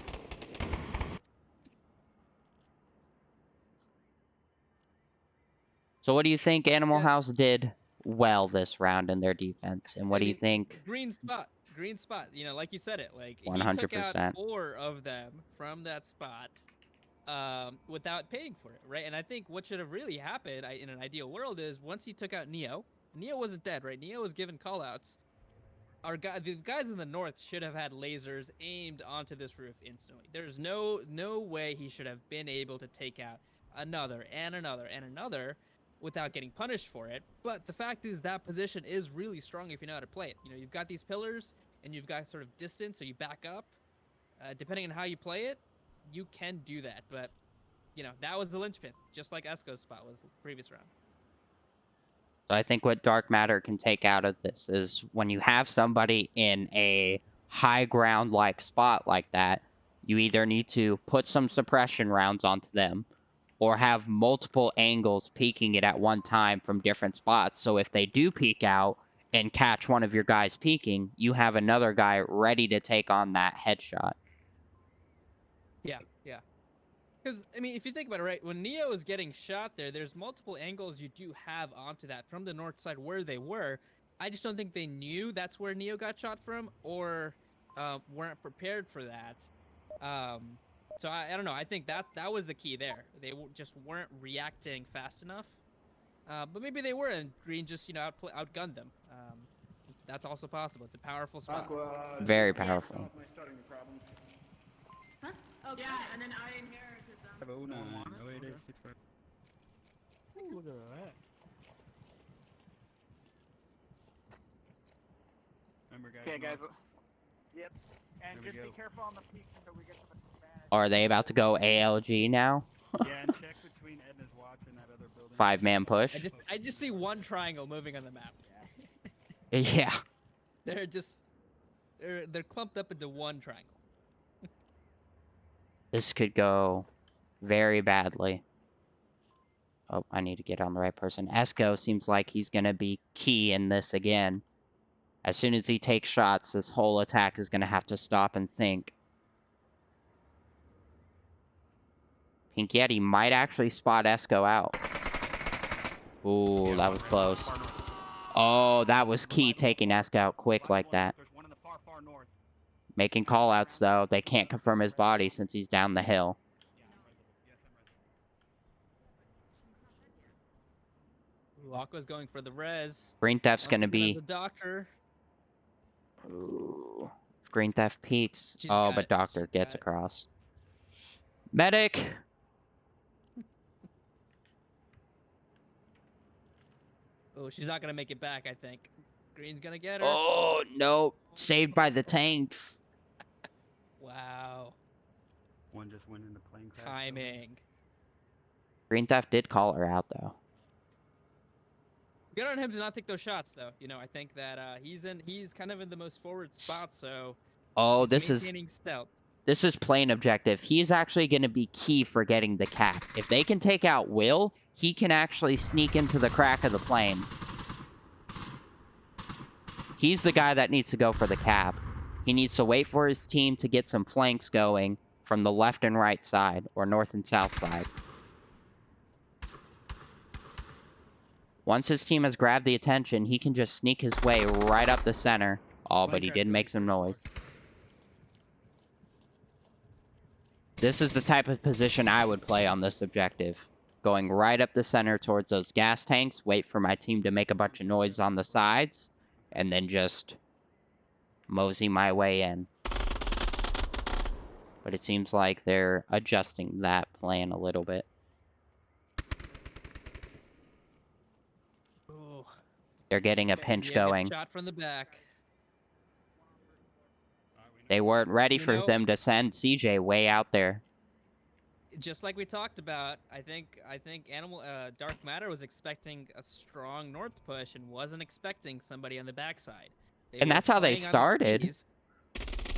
So what do you think Animal Yeah. House did well this round in their defense? And what I do you mean, think? Green spot. Like you said it. Like he took 100%. out 4 of them from that spot, without paying for it, right? And I think what should have really happened in an ideal world is once he took out Neo wasn't dead, right? Neo was given callouts. The guys in the north should have had lasers aimed onto this roof instantly. There's no way he should have been able to take out another and another and another without getting punished for it. But the fact is that position is really strong if you know how to play it. You've got these pillars and you've got sort of distance, so you back up. Depending on how you play it, you can do that. But that was the linchpin, just like Esco's spot was the previous round. So I think what Dark Matter can take out of this is when you have somebody in a high ground like spot like that, you either need to put some suppression rounds onto them or have multiple angles peeking it at one time from different spots. So if they do peek out and catch one of your guys peeking, you have another guy ready to take on that headshot. Yeah. Because, I mean, if you think about it, right, when Neo is getting shot there's multiple angles you do have onto that from the north side where they were. I just don't think they knew that's where Neo got shot from or weren't prepared for that. So I don't know. I think that was the key there. They just weren't reacting fast enough. But maybe they were, and Green just, outgunned them. That's also possible. It's a powerful spot. Very powerful. Huh? Oh, yeah, and then I inherited them. 509 08865. Ooh, look at that. Remember, guys. Okay, guys. north. Yep. And There we just be go. careful on the peaks until we get to the advantage. Are they about to go ALG now? Yeah, and check between Edna's watch and that other building. 5-man push. I just see one triangle moving on the map. Yeah. They're just they're clumped up into one triangle. This could go very badly. Oh, I need to get on the right person. Esco seems like he's going to be key in this again. As soon as he takes shots, this whole attack is going to have to stop and think. Pink Yeti might actually spot Esco out. Ooh, that was close. Oh, that was key, taking Esco out quick like that. There's one in the far, far north. Making callouts, though. They can't confirm his body since he's down the hill. Yeah, I'm right. Yes, I'm right. Ooh, Aqua's going for the res. Green Theft's going to Once again as be... a doctor. Ooh. Green Theft peeks. She's Oh, got but it. Doctor She's gets got it. across. Medic! Oh, she's not gonna make it back, I think. Green's gonna get her. Oh, no. Saved by the tanks. Wow. One just went into plane crash. Timing. Green Theft did call her out, though. Good on him to not take those shots, though. You know, I think that he's kind of in the most forward spot, so Oh, he's this is maintaining stealth. plain objective. He's actually going to be key for getting the cap. If they can take out Will, he can actually sneak into the crack of the plane. He's the guy that needs to go for the cap. He needs to wait for his team to get some flanks going from the left and right side, or north and south side. Once his team has grabbed the attention, he can just sneak his way right up the center. Oh, but he did make some noise. This is the type of position I would play on this objective. Going right up the center towards those gas tanks, wait for my team to make a bunch of noise on the sides, and then just mosey my way in. But it seems like they're adjusting that plan a little bit. Ooh. They're getting a pinch Yeah, going. shot from the back. They weren't ready You for know- them to send CJ way out there. Just like we talked about, I think Dark Matter was expecting a strong north push and wasn't expecting somebody on the backside. And that's how they playing on the started. keys.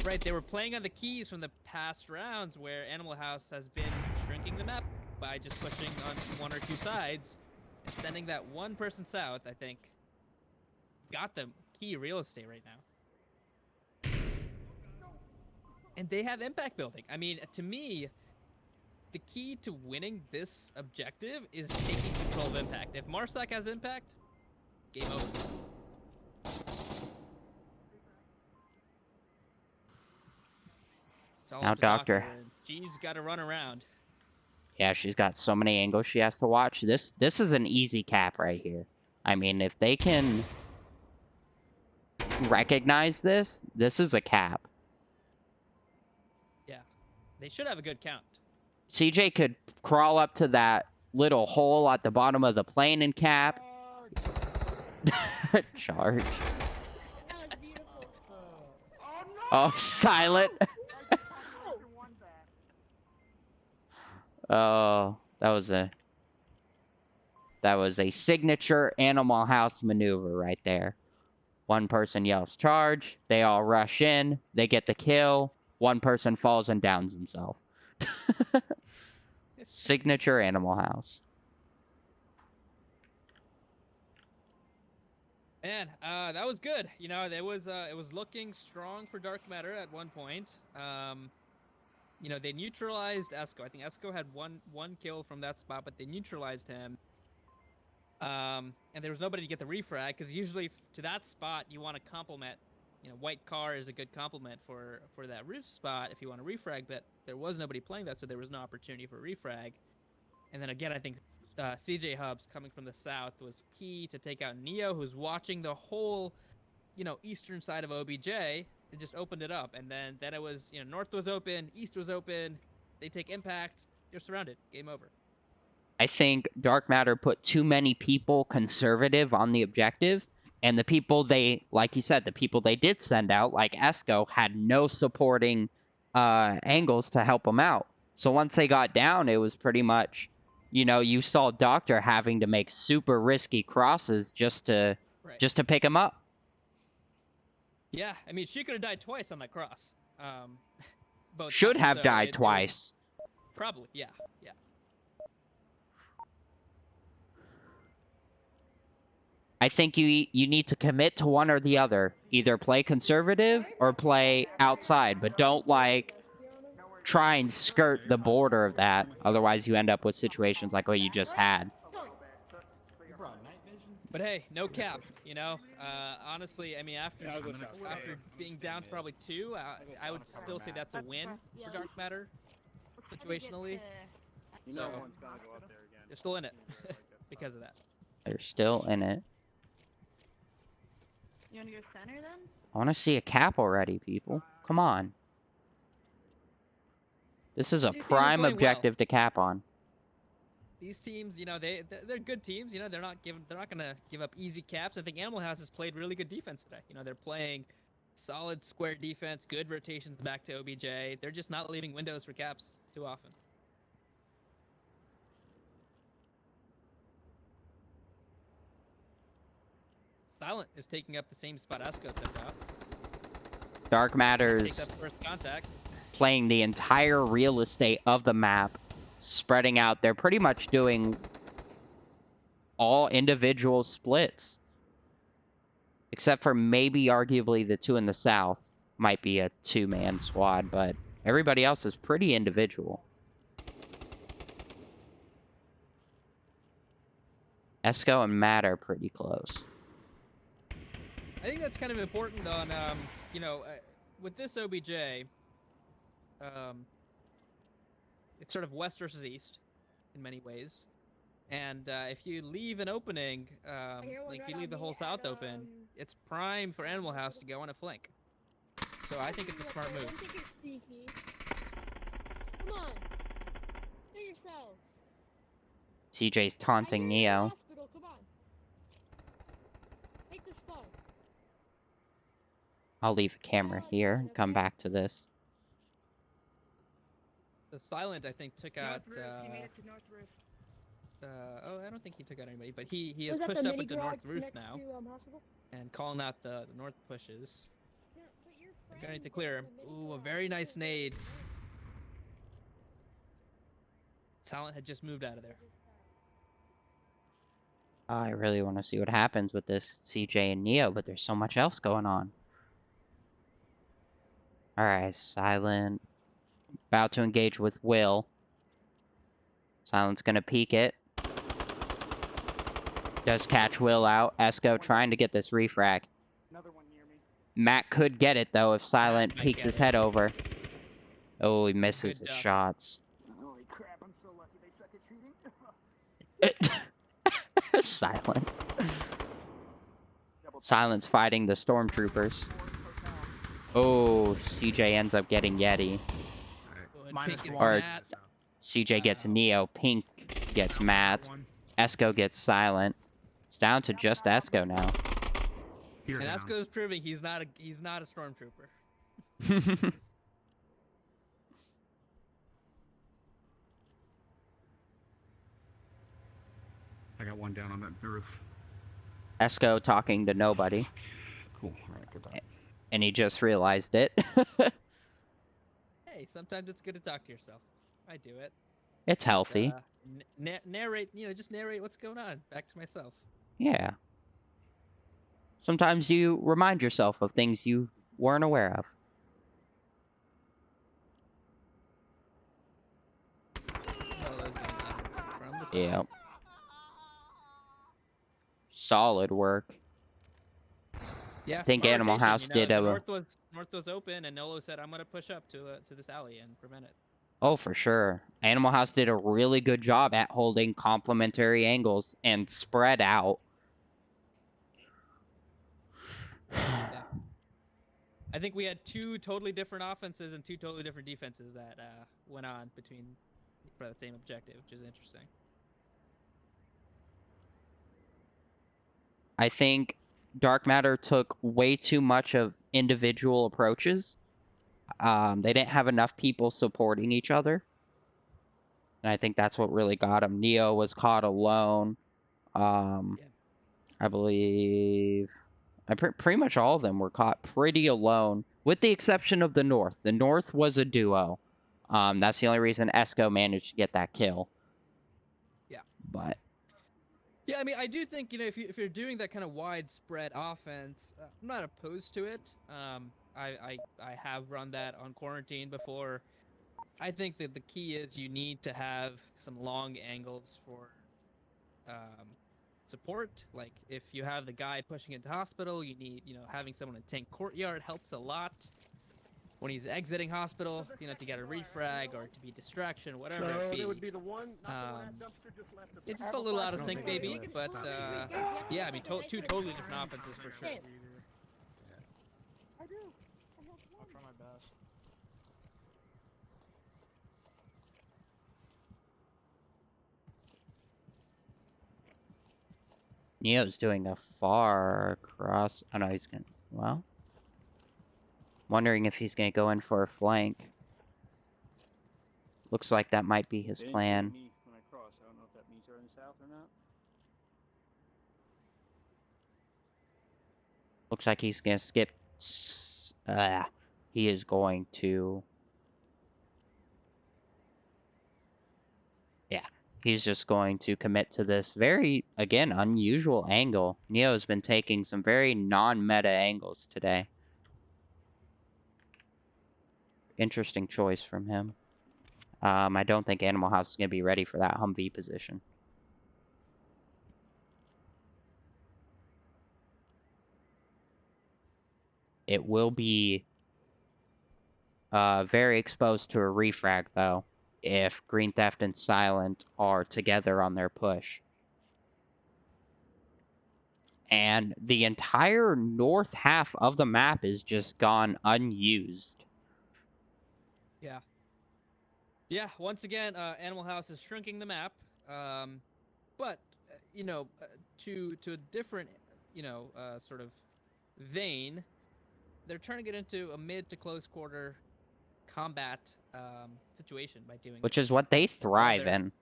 Right, they were playing on the keys from the past rounds where Animal House has been shrinking the map by just pushing on one or two sides and sending that one person south, I think, got them key real estate right now. And they have impact building. I mean, to me, the key to winning this objective is taking control of impact. If Marsak has impact, game over. It's all Now up to Doctor. and she's got to run around. Yeah, she's got so many angles she has to watch. This is an easy cap right here. I mean, if they can recognize this, this is a cap. Yeah, they should have a good count. CJ could crawl up to that little hole at the bottom of the plane and cap. Charge. That was beautiful. Oh no! Oh, silent. Oh, that was a signature Animal House maneuver right there. One person yells charge, they all rush in, they get the kill, one person falls and downs himself. Signature Animal House. Man, that was good. You know, it was looking strong for Dark Matter at one point. You know, they neutralized Esco. I think Esco had one kill from that spot, but they neutralized him. And there was nobody to get the refrag, because usually to that spot you want to complement. You know, white car is a good complement for that roof spot if you want to refrag, but there was nobody playing that, so there was no opportunity for refrag. And then again, I think CJ Hubs coming from the south was key to take out Neo, who's watching the whole, you know, eastern side of OBJ. It just opened it up, and then it was, you know, north was open, east was open. They take impact, you're surrounded, game over. I think Dark Matter put too many people conservative on the objective, and the people they, like you said, the people they did send out, like Esco, had no supporting angles to help them out. So once they got down, it was pretty much, you know, you saw Doctor having to make super risky crosses just to pick him up. Yeah, I mean, she could have died twice on that cross. Both Should times, have so died there was- twice. Probably, yeah. I think you need to commit to one or the other. Either play conservative or play outside, but don't like try and skirt the border of that. Otherwise, you end up with situations like what you just had. You brought night vision? But hey, no cap, you know. Honestly, I mean, after Yeah, I'll go south. after I'm being gonna down stay to probably 2, I would still say that's a win for Dark Matter, situationally. You So- know no one's gonna go up there again. They're still in it Like that because of that. They're still in it. You wanna go center then? I want to see a cap already, people. Come on. This is a These teams are prime playing well. objective to cap on. These teams, you know, they're good teams. You know, they're not gonna give up easy caps. I think Animal House has played really good defense today. You know, they're playing solid square defense, good rotations back to OBJ. They're just not leaving windows for caps too often. Silent is taking up the same spot Esco took up. Dark Takes Matters up first contact. playing the entire real estate of the map, spreading out. They're pretty much doing all individual splits. Except for maybe arguably the 2 in the south might be a 2-man squad, but everybody else is pretty individual. Esco and Matt are pretty close. I think that's kind of important on, you know, with this OBJ, it's sort of west versus east in many ways. And if you leave an opening, like if you leave the whole south open, it's prime for Animal House to go on a flank. So I think it's a smart move. Don't think it's sneaky. Come on. Hit yourself. CJ's taunting I'm here in the Neo. hospital, come on. Take this phone. I'll leave a camera here and come back to this. The Silent, I think, took out. North roof. He made it to North roof. Oh, I don't think he took out anybody, but he has Was that pushed the up mini into garage North Roof next now to, hospital? and calling out the North pushes. Yeah, but your They're going friend to clear him. was in the mini Ooh, a garage. very nice He nade. was Silent had just moved out of there. I really want to see what happens with this CJ and Neo, but there's so much else going on. Alright, Silent. About to engage with Will. Silent's gonna peek it. Does catch Will out. Esco trying to get this refrag. Another one near me. Matt could get it though if Silent might peeks get his it. head over. Oh, he misses Good his job. shots. Holy crap, I'm so lucky they suck at shooting. Silent. Double tap. Silent's fighting the stormtroopers. Oh, CJ ends up getting Yeti. Oh, and Minus Pink gets one. Matt. CJ gets Wow. Neo. Pink gets Matt. Esco gets Silent. It's down to just Esco now. Here And down. Esco's proving he's not a stormtrooper. I got one down on that roof. Esco talking to nobody, Cool. Alright, good talk. and he just realized it. Hey, sometimes it's good to talk to yourself. I do it. It's healthy. Narrate, just narrate what's going on back to myself. Yeah. Sometimes you remind yourself of things you weren't aware of. From the side. Yeah. Solid work. Yeah, think smart Animal rotation, House you know, did the a- north was open, and Nolo said, "I'm gonna push up to this alley and prevent it." Oh, for sure. Animal House did a really good job at holding complementary angles and spread out. I think we had 2 totally different offenses and 2 totally different defenses that went on between for that same objective, which is interesting. I think Dark Matter took way too much of individual approaches. They didn't have enough people supporting each other. And I think that's what really got him. Neo was caught alone. Yeah. I believe Pretty much all of them were caught pretty alone, with the exception of the North. The North was a duo. That's the only reason Esco managed to get that kill. Yeah. But Yeah, I mean, I do think, you know, if you're doing that kind of widespread offense, I'm not opposed to it. I have run that on quarantine before. I think that the key is you need to have some long angles for support. Like if you have the guy pushing into hospital, you need, you know, having someone in tank courtyard helps a lot. When he's exiting hospital, you know, to get a refrag or to be distraction, whatever it be. It would be the one, not the last dumpster just left. It just felt a little out of I don't sync, think I maybe, did. but yeah, I mean, two totally different offenses for sure. I do. I'll try my best. Neo's doing a far cross. Oh no, he's gonna. Well, wondering if he's gonna go in for a flank. Looks like that might be his plan. Me when I cross. I don't know if that means they're in the south or not. Looks like he's gonna skip. He is going to. Yeah, he's just going to commit to this very, again, unusual angle. Neo's been taking some very non-meta angles today. Interesting choice from him. I don't think Animal House is going to be ready for that Humvee position. It will be very exposed to a refrag, though, if Green Theft and Silent are together on their push. And the entire north half of the map is just gone unused. Yeah. Yeah, once again, Animal House is shrinking the map, but you know, to a different, you know, sort of vein, they're trying to get into a mid to close quarter combat situation by doing Which this. is what they thrive they're- in.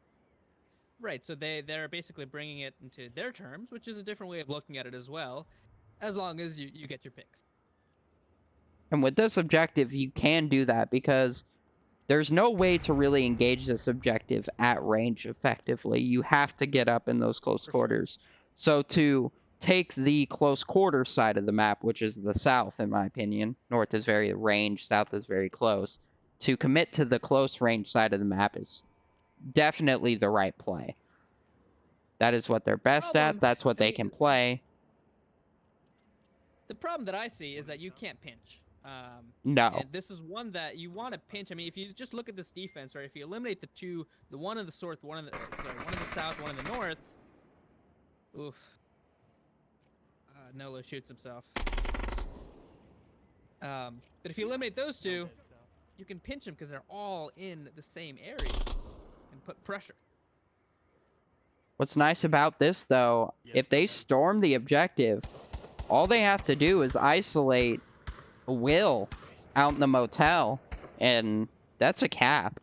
Right, so they're basically bringing it into their terms, which is a different way of looking at it as well, as long as you get your picks. And with this objective, you can do that because there's no way to really engage this objective at range effectively. You have to get up in those close For sure. quarters. So to take the close quarter side of the map, which is the south, in my opinion, north is very range, south is very close. To commit to the close range side of the map is definitely the right play. That is what they're best Problem- at. That's what I they mean, can play. The problem that I see is that you can't pinch. No. And this is one that you want to pinch. I mean, if you just look at this defense, right? If you eliminate the one in the south, one in the south, one in the north. Oof. Nolo shoots himself. But if you eliminate those two, you can pinch them because they're all in the same area and put pressure. What's nice about this, though, if they storm the objective, all they have to do is isolate Will out in the motel, and that's a cap.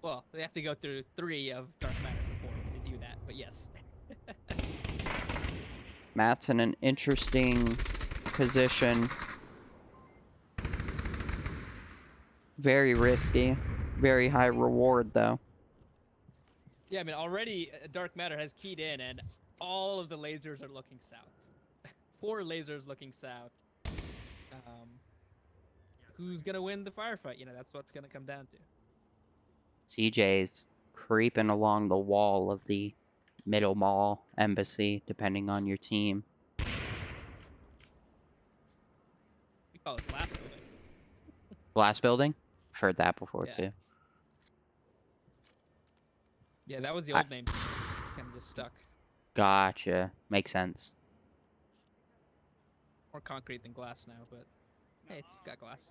Well, they have to go through 3 of Dark Matter before they do that, but yes. Matt's in an interesting position. Very risky. Very high reward, though. Yeah, I mean, already Dark Matter has keyed in, and all of the lasers are looking south. 4 lasers looking south. Who's gonna win the firefight? You know, that's what's gonna come down to. CJ's creeping along the wall of the middle mall embassy, depending on your team. We call it glass building. Glass building? I've heard that before, Yeah. too. Yeah, that was the old name. Kind of just stuck. Gotcha. Makes sense. More concrete than glass now, but hey, it's got glass.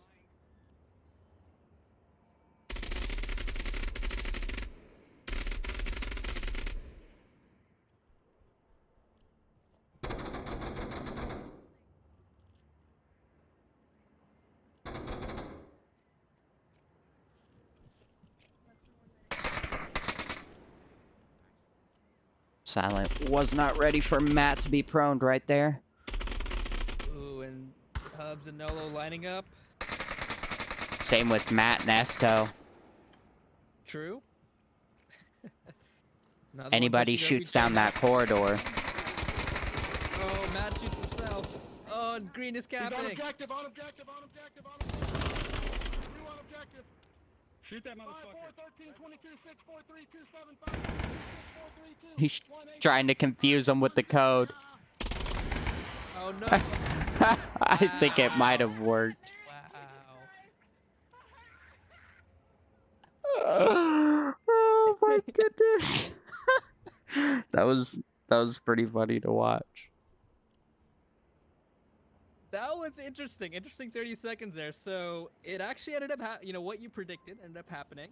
Silent was not ready for Matt to be proned right there. Hubs and Nolo lining up. Same with Matt and Esco. True. Another one Anybody pushing shoots each down other. that corridor. Oh, Matt shoots himself. Oh, and Green is He's on capping. objective, on objective, on objective, on objective. Two on objective. Shoot that 5, 4, motherfucker. 13, 22, 6, 4, 3, 2, 7, 5, 6, 4, 3, 2, He's 1, 8, trying to confuse them with the code. Oh no. I think it might have Wow. worked. Wow. Oh my goodness. that was pretty funny to watch. That was interesting. Interesting 30 seconds there. So it actually ended up, what you predicted ended up happening.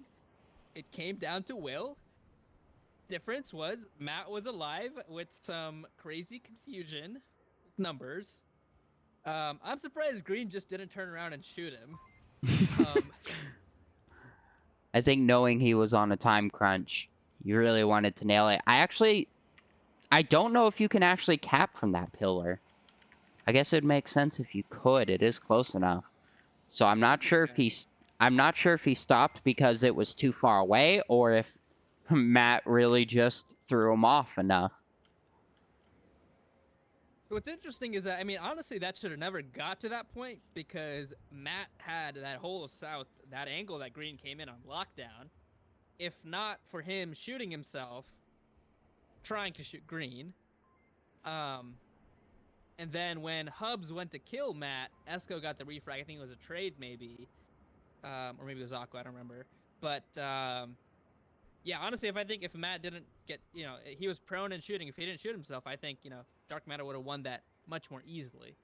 It came down to Will. Difference was Matt was alive with some crazy confusion numbers. I'm surprised Green just didn't turn around and shoot him. I think knowing he was on a time crunch, you really wanted to nail it. I don't know if you can actually cap from that pillar. I guess it would make sense if you could. It is close enough. So I'm not sure if he stopped because it was too far away or if Matt really just threw him off enough. So what's interesting is that, I mean, honestly, that should have never got to that point because Matt had that whole south, that angle that Green came in on lockdown. If not for him shooting himself, trying to shoot Green, and then when Hubs went to kill Matt, Esco got the refrag. I think it was a trade maybe, or maybe it was Aqua, I don't remember. But yeah, honestly, if Matt didn't get, he was prone and shooting. If he didn't shoot himself, I think, Dark Matter would have won that much more easily.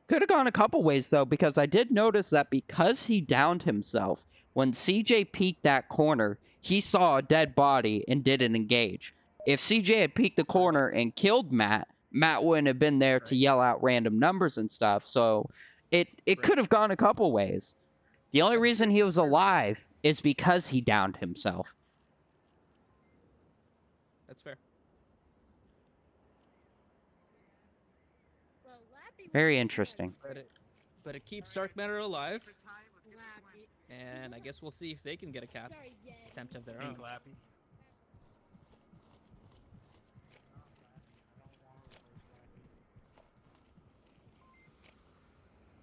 Could have gone a couple ways, though, because I did notice that because he downed himself, when CJ peeked that corner, he saw a dead body and didn't engage. If CJ had peeked the corner and killed Matt, Matt wouldn't have been there to yell out random numbers and stuff, so it could have gone a couple ways. The only reason he was alive is because he downed himself. That's fair. Well, Lappy Very was interesting. But it keeps Dark Matter alive, Lappy. and I guess we'll see if they can get a cap Sorry, Jay. attempt of their Pink own. Lappy.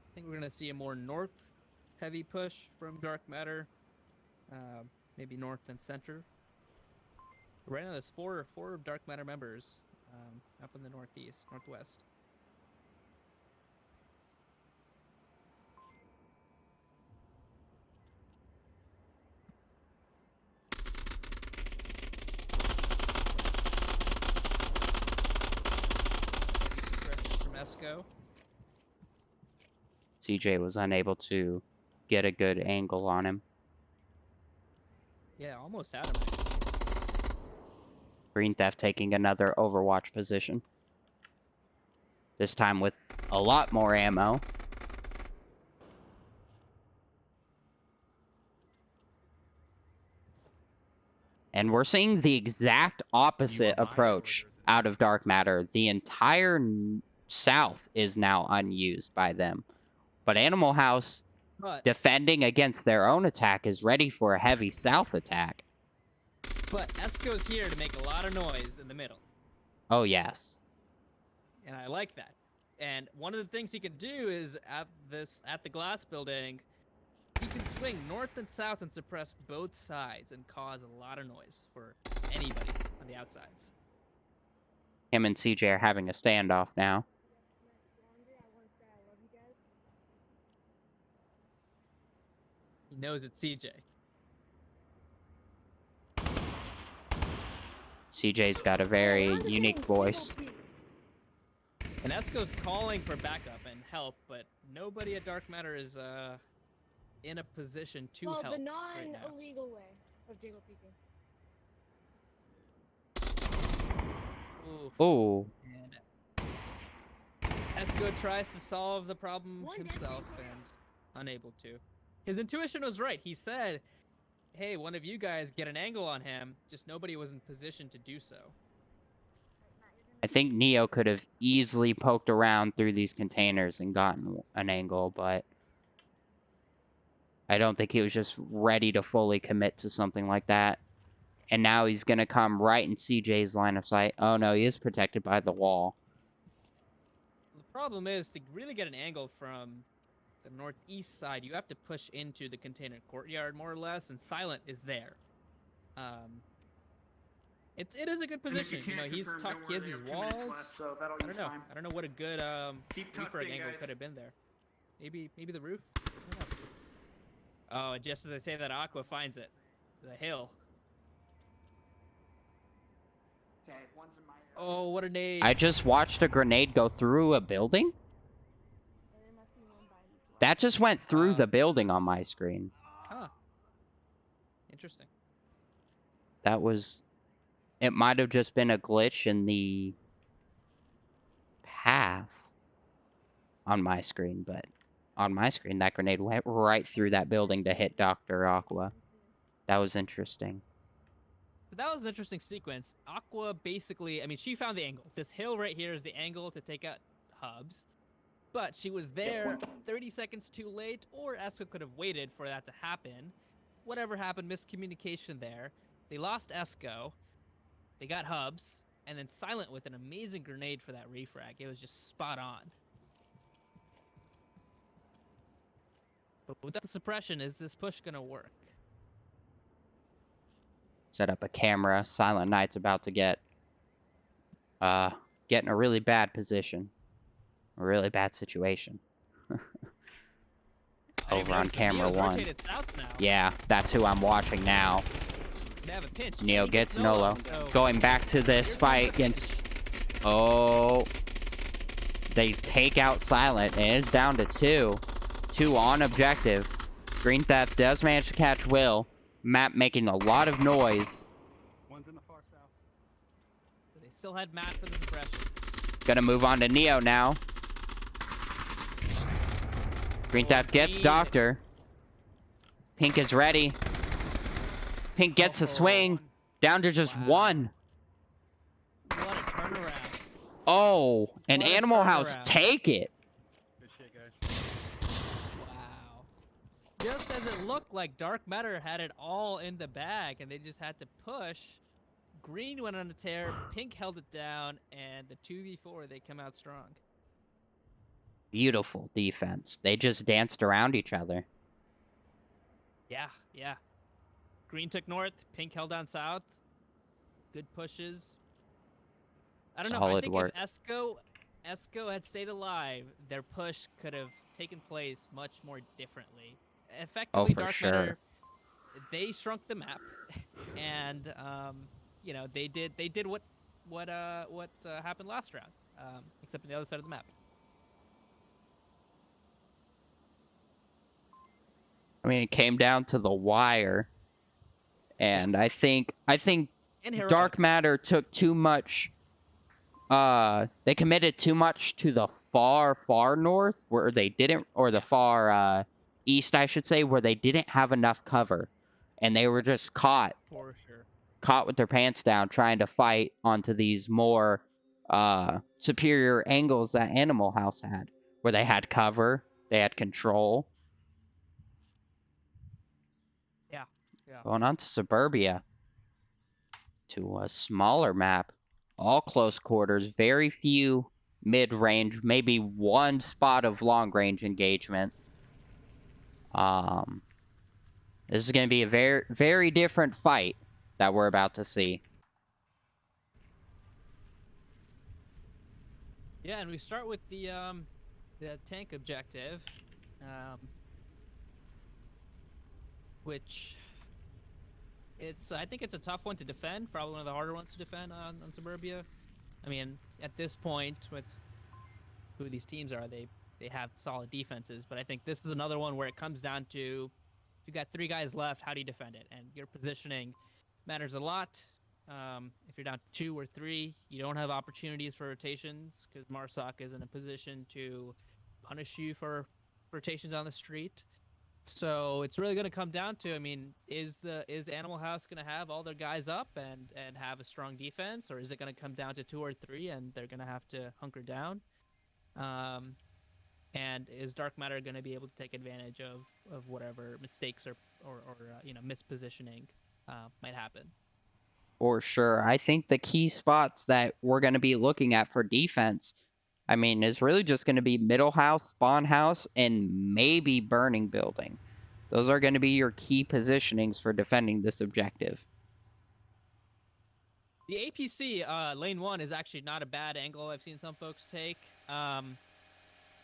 I think we're gonna see a more north heavy push from Dark Matter, maybe north and center. Right now, there's four Dark Matter members up in the northwest. Suppression from Esco. CJ was unable to get a good angle on him. Yeah, almost had him. Actually. Green Theft taking another Overwatch position. This time with a lot more ammo. And we're seeing the exact opposite approach out of Dark Matter. The entire south is now unused by them. But Animal House, But defending against their own attack, is ready for a heavy south attack. Esco's here to make a lot of noise in the middle, Oh, yes. and I like that. And one of the things he can do is at the glass building, he can swing north and south and suppress both sides and cause a lot of noise for anybody on the outsides. Him and CJ are having a standoff now. He knows it's CJ. CJ's got a very unique voice. And Esco's calling for backup and help, but nobody at Dark Matter is in a position to Well, help the right now. non-illegal way of Jago peeking. Oof. Oh, And Esco tries to solve the problem One dead himself man. and unable to. His intuition was right. He said, hey, one of you guys get an angle on him, just nobody was in position to do so. I think Neo could have easily poked around through these containers and gotten an angle, but I don't think he was just ready to fully commit to something like that. And now he's going to come right in CJ's line of sight. Oh no, he is protected by the wall. The problem is to really get an angle from the northeast side, you have to push into the container courtyard more or less, and Silent is there. It is a good position. You know, he's tucked, he has these walls. I don't know. I don't know what a good reefrag angle could have been there. Maybe the roof. I don't know. Oh, and just as I say that, Aqua finds it. The hill. Okay, one's in my Oh, what a nade! I just watched a grenade go through a building. There must be one by me. That just went through Oh. the building on my screen. Huh. Interesting. That was... It might have just been a glitch in the path on my screen, but on my screen, that grenade went right through that building to hit Dr. Aqua. That was interesting. So that was an interesting sequence. Aqua basically, I mean, she found the angle. This hill right here is the angle to take out hubs. But she was there 30 seconds too late, or Esco could have waited for that to happen. Whatever happened, miscommunication there. They lost Esco. They got hubs. And then Silent with an amazing grenade for that refrag. It was just spot on. But without the suppression, is this push going to work? Set up a camera. Silent Knight's about to get in a really bad position. A really bad situation. Over on camera Neo's 1. rotated south now. Yeah, that's who I'm watching now. They have a pinch. Neo And he gets Nolo. so- Going back to this fight against... Oh... They take out Silent, and it's down to 2. 2 on objective. Green Theft does manage to catch Will. Map making a lot of noise. One's in the far south. They still had Matt for the suppression. Gonna move on to Neo now. Green Theft gets Green. Doctor. Pink is ready. Pink gets a swing. Down to just Wow. 1. What a turnaround. Oh, and What a Animal House turnaround. take it. Good shit, guys. Wow. Just as it looked like Dark Matter had it all in the bag and they just had to push, Green went on a tear, Pink held it down, and the 2v4, they come out strong. Beautiful defense. They just danced around each other. Yeah, yeah. Green took north, Pink held down south. Good pushes. I don't know. I Solid think work. if Esco had stayed alive, their push could have taken place much more differently. Effectively, for Dark sure. Matter, they shrunk the map, and you know they did what happened last round, except on the other side of the map. I mean, it came down to the wire. And I think And Dark heroics. Matter took too much. They committed too much to the far north where they didn't, or the far east, I should say, where they didn't have enough cover, and they were just caught For sure. with their pants down trying to fight onto these more superior angles that Animal House had, where they had cover, they had control. Yeah. Yeah. Going on to Suburbia. To a smaller map. All close quarters. Very few mid-range. Maybe one spot of long-range engagement. This is going to be a very, very different fight that we're about to see. Yeah, and we start with the tank objective, which I think it's a tough one to defend. Probably one of the harder ones to defend on Suburbia. I mean, at this point, with who these teams are, they have solid defenses. But I think this is another one where it comes down to, if you got 3 guys left, how do you defend it? And your positioning matters a lot. If you're down 2 or 3, you don't have opportunities for rotations because Marsoc is in a position to punish you for rotations on the street. So it's really going to come down to, I mean, is Animal House going to have all their guys up and have a strong defense, or is it going to come down to 2 or 3 and they're going to have to hunker down? And is Dark Matter going to be able to take advantage of whatever mistakes or mispositioning might happen? For sure. I think the key spots that we're going to be looking at for defense, I mean, is really just going to be middle house, spawn house, and maybe burning building. Those are going to be your key positionings for defending this objective. The APC lane 1 is actually not a bad angle I've seen some folks take.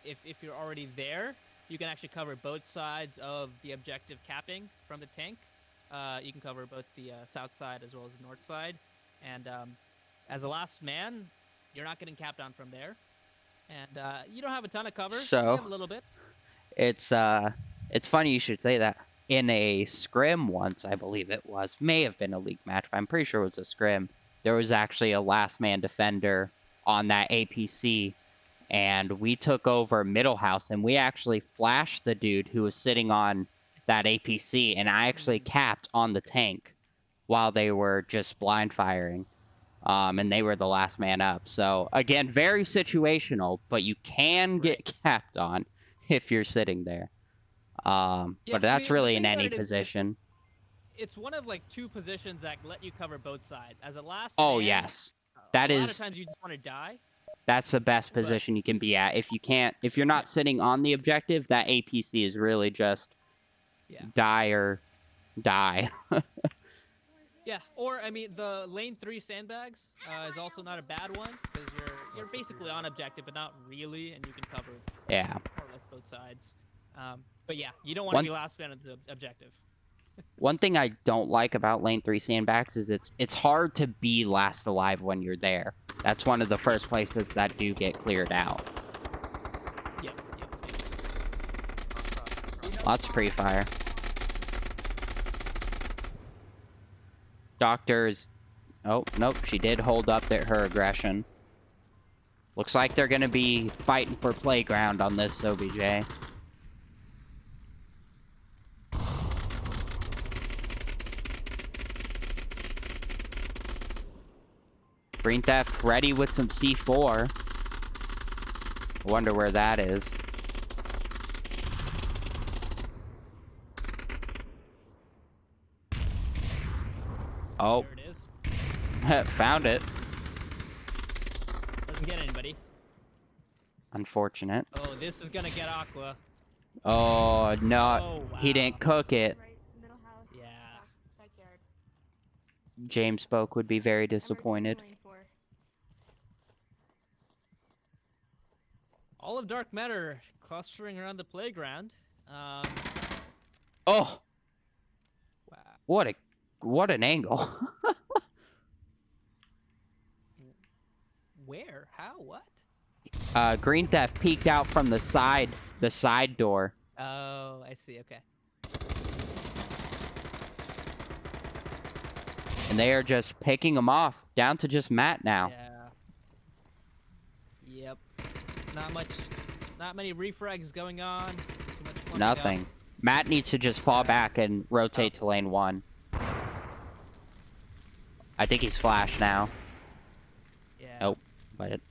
If you're already there, you can actually cover both sides of the objective capping from the tank. You can cover both the south side as well as the north side. And as a last man, you're not getting capped on from there. And you don't have a ton of cover. So, you have a little bit. It's funny you should say that. In a scrim once, I believe it was, may have been a league match, but I'm pretty sure it was a scrim. There was actually a last man defender on that APC, and we took over middle house, and we actually flashed the dude who was sitting on that APC, and I actually capped on the tank while they were just blind firing. And they were the last man up. So again, very situational, but you can get capped on if you're sitting there. Yeah, but that's the really thing in about any it is position. it's one of like 2 positions that let you cover both sides. As a last Oh man, yes, a lot is of times you just want to die. that's the best position you can be at. If you're not sitting on the objective, that APC is really just die or die. Yeah, or I mean, the lane 3 sandbags is also not a bad one because you're basically on objective, but not really, and you can cover Yeah. more or less both sides. But yeah, you don't want to be last man at the objective. One thing I don't like about lane 3 sandbags is it's hard to be last alive when you're there. That's one of the first places that do get cleared out. Yep. Lots of pre-fire. Doctors. Oh, nope, she did hold up her aggression. Looks like they're gonna be fighting for playground on this OBJ. Green Theft ready with some C4. I wonder where that is. Oh. There it is. Found it. Doesn't get anybody. Unfortunate. Oh, this is gonna get Aqua. Oh, no. Oh, wow. He didn't cook it. Right, middle house. Yeah. Backyard. James Spoke would be very disappointed. Lane 4. All of Dark Matter clustering around the playground. Oh! Wow. What an angle. Where? How? What? Green Theft peeked out from the side door. Oh, I see. Okay. And they are just picking him off, down to just Matt now. Yeah. Yep. Not many refrags going on. Too much clumping Nothing. up. Matt needs to just fall back and rotate to lane 1. I think he's flashed now. Yeah. Nope. But it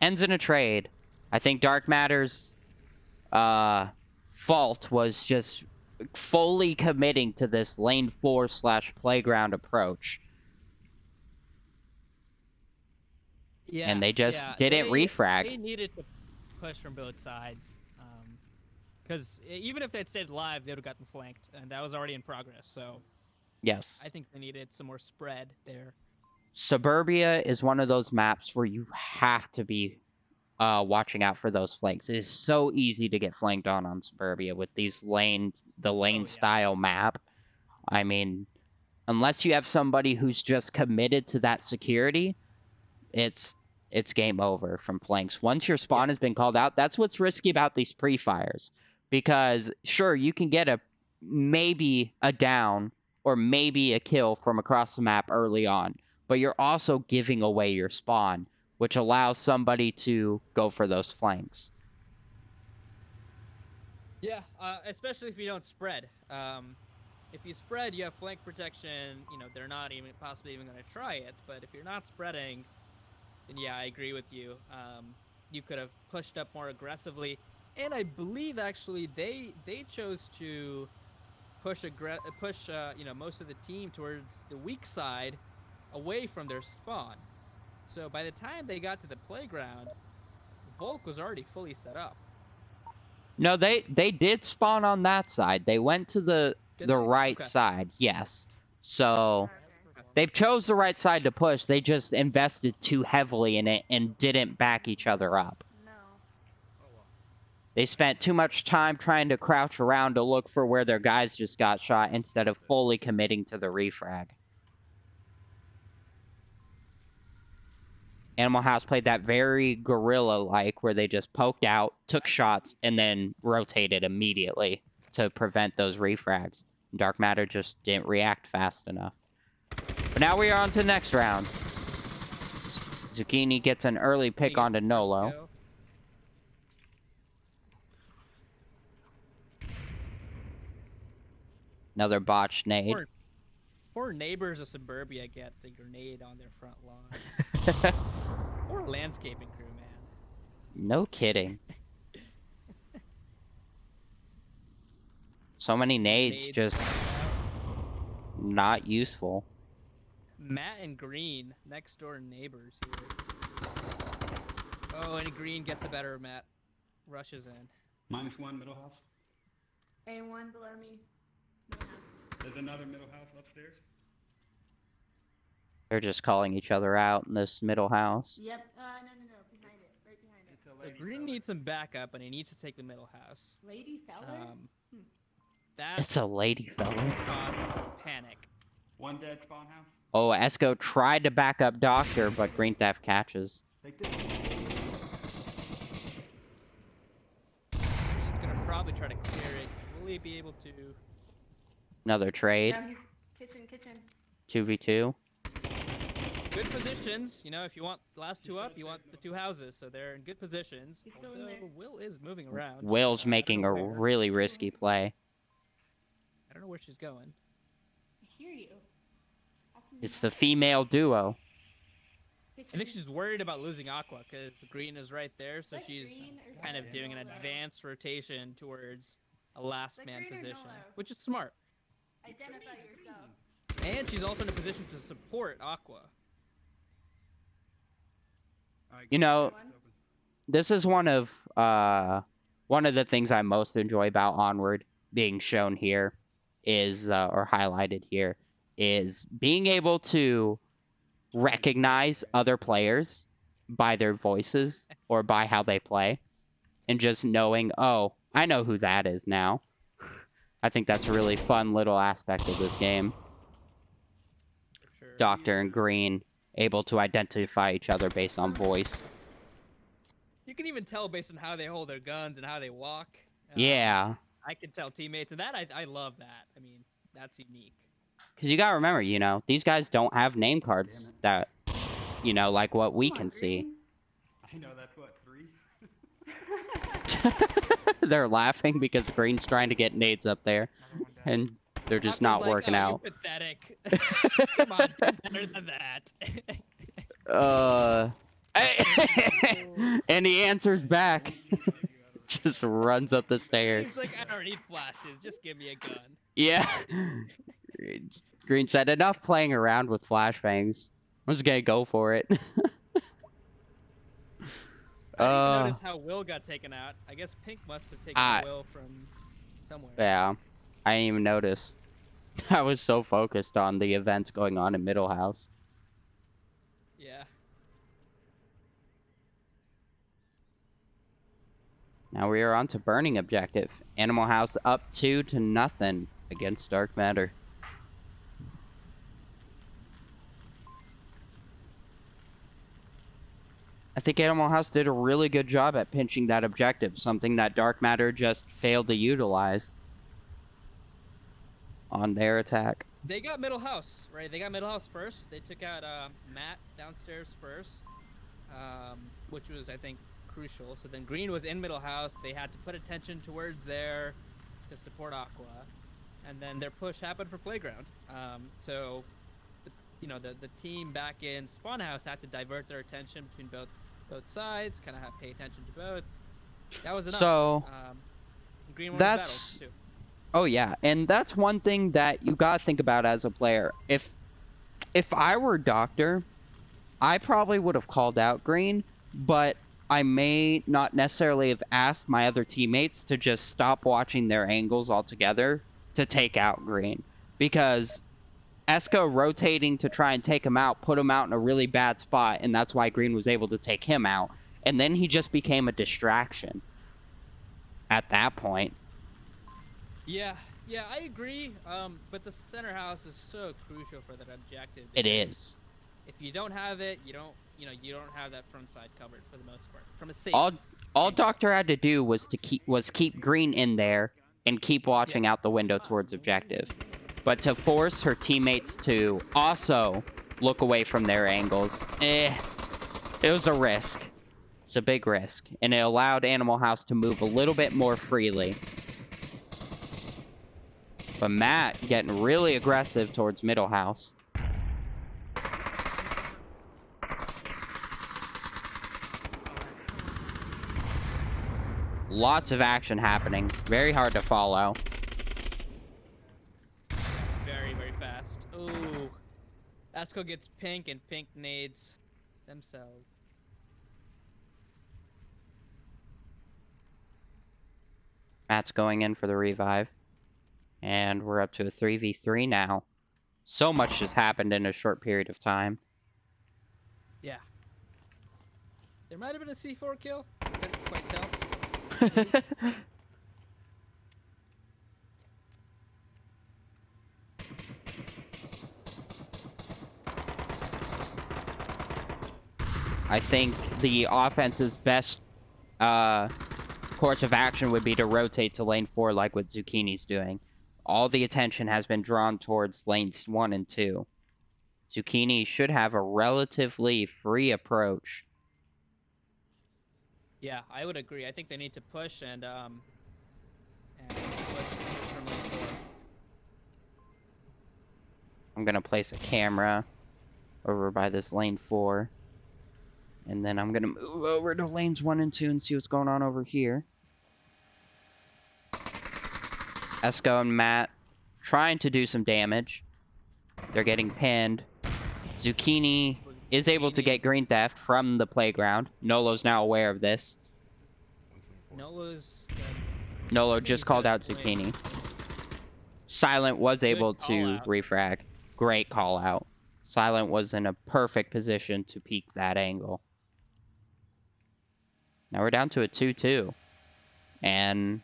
ends in a trade. I think Dark Matter's fault was just fully committing to this lane 4/playground approach. Yeah. And they just didn't refrag. They needed to push from both sides. Because even if they'd stayed alive, they would have gotten flanked, and that was already in progress. So Yes. I think they needed some more spread there. Suburbia is one of those maps where you have to be watching out for those flanks. It is so easy to get flanked on Suburbia with these the lane style map. I mean, unless you have somebody who's just committed to that security, it's game over from flanks. Once your spawn has been called out, that's what's risky about these pre-fires. Because sure, you can get maybe a down or maybe a kill from across the map early on, but you're also giving away your spawn, which allows somebody to go for those flanks. Yeah, especially if you don't spread. If you spread, you have flank protection. You know, they're not even possibly even going to try it. But if you're not spreading, then yeah, I agree with you. You could have pushed up more aggressively, and I believe actually they chose to push you know, most of the team towards the weak side, away from their spawn. So by the time they got to the playground, Volk was already fully set up. No, they did spawn on that side. They went to Did the they? right Okay. side, yes. So Okay. they chose the right side to push. They just invested too heavily in it and didn't back each other up. No. Oh well. They spent too much time trying to crouch around to look for where their guys just got shot instead of fully committing to the refrag. Animal House played that very guerrilla-like where they just poked out, took shots, and then rotated immediately to prevent those refrags. Dark Matter just didn't react fast enough. But now we are on to the next round. Zucchini gets an early pick Getting onto it first Nolo. go. Another botched nade. Poor neighbors of suburbia get a grenade on their front lawn. Poor landscaping crew, man. No kidding. So many nades Nades just out. not useful. Matt and Green, next door neighbors here. Oh, and Green gets a better Matt. Rushes in. -1 middle house. A1 below me. There's another middle house upstairs. They're just calling each other out in this middle house. Yep. No. Behind it. Right behind it. It's a So lady Green fella. needs some backup, and he needs to take the middle house. Lady feller? That It's a lady fella. caused panic. One dead spawn house. Oh, Esco tried to back up Doctor, but Green Theft catches. Take this. Green's gonna probably try to clear it. Will he be able to? Another trade. No, he's kitchen. 2v2. Good positions. You know, if you want the last two up, you want the two houses, so they're in good positions. He's still in Although there. Will is moving around. Will's I don't making know a where. really risky play. I don't know where she's going. I hear you. It's the female duo. I think she's worried about losing Aqua because Green is right there, so she's kind of doing an advanced rotation towards a last Like man Green or position, Nolo? which is smart. Identify yourself. And she's also in a position to support Aqua. All right, You know, gate's open. this is one of the things I most enjoy about Onward being shown here is or highlighted here is being able to recognize other players by their voices or by how they play and just knowing, oh, I know who that is now. I think that's a really fun little aspect of this game. For sure. Doctor and Green able to identify each other based on voice. You can even tell based on how they hold their guns and how they walk. Yeah. I can tell teammates, and that I love that. I mean, that's unique. Because you gotta remember, you know, these guys don't have name cards that, you know, like what we Come on, can see. Green. I know that's what 3. They're laughing because Green's trying to get nades up there, Another one dead. and they're just Aqua's not like, working "Oh, out. You pathetic. Come on, do better than that. And he answers back. Just runs up the He's stairs. like, I don't need flashes. Just give me a gun. Yeah. Green said, enough playing around with flashbangs. I'm just gonna go for it. I didn't even notice how Will got taken out. I guess Pink must have taken Will from somewhere. Yeah. I didn't even notice. I was so focused on the events going on in Middle House. Yeah. Now we are on to Burning Objective. Animal House up 2-0 against Dark Matter. I think Animal House did a really good job at pinching that objective, something that Dark Matter just failed to utilize on their attack. They got middle house, right? They got middle house first. They took out Matt downstairs first, which was, I think, crucial. So then green was in middle house. They had to put attention towards there to support Aqua, and then their push happened for playground. So, the team back in spawn house had to divert their attention between both sides, kind of have pay attention to both. That was enough. So green won his battles that's too. oh yeah, and that's one thing that you gotta think about as a player. If I were Doctor, I probably would have called out green, but I may not necessarily have asked my other teammates to just stop watching their angles altogether to take out green. Because Esco rotating to try and take him out put him out in a really bad spot, and that's why green was able to take him out. And then he just became a distraction at that point. Yeah, I agree. But the center house is so crucial for that objective. It is. If you don't have it, you don't have that front side covered for the most part. From a safe. All Doctor had to do was keep green in there and keep watching out the window towards objective. But to force her teammates to also look away from their angles, it was a risk. It's a big risk, and it allowed Animal House to move a little bit more freely. But Matt getting really aggressive towards middle house. Lots of action happening. Very hard to follow. Very, very fast. Ooh. Esco gets pink, and pink nades themselves. Matt's going in for the revive. And we're up to a 3v3 now. So much has happened in a short period of time. Yeah. There might have been a C4 kill. Couldn't quite tell. I think the offense's best course of action would be to rotate to lane 4 like what Zucchini's doing. All the attention has been drawn towards lanes 1 and 2. Zucchini should have a relatively free approach. Yeah, I would agree. I think they need to push and push from lane 4. I'm gonna place a camera over by this lane 4. And then I'm gonna move over to lanes 1 and 2 and see what's going on over here. Esco and Matt trying to do some damage. They're getting pinned. Zucchini is able to get green theft from the playground. Nolo's now aware of this. Nolo just called out Zucchini. Silent was able to refrag. Great call out. Silent was in a perfect position to peek that angle. Now we're down to a 2-2. And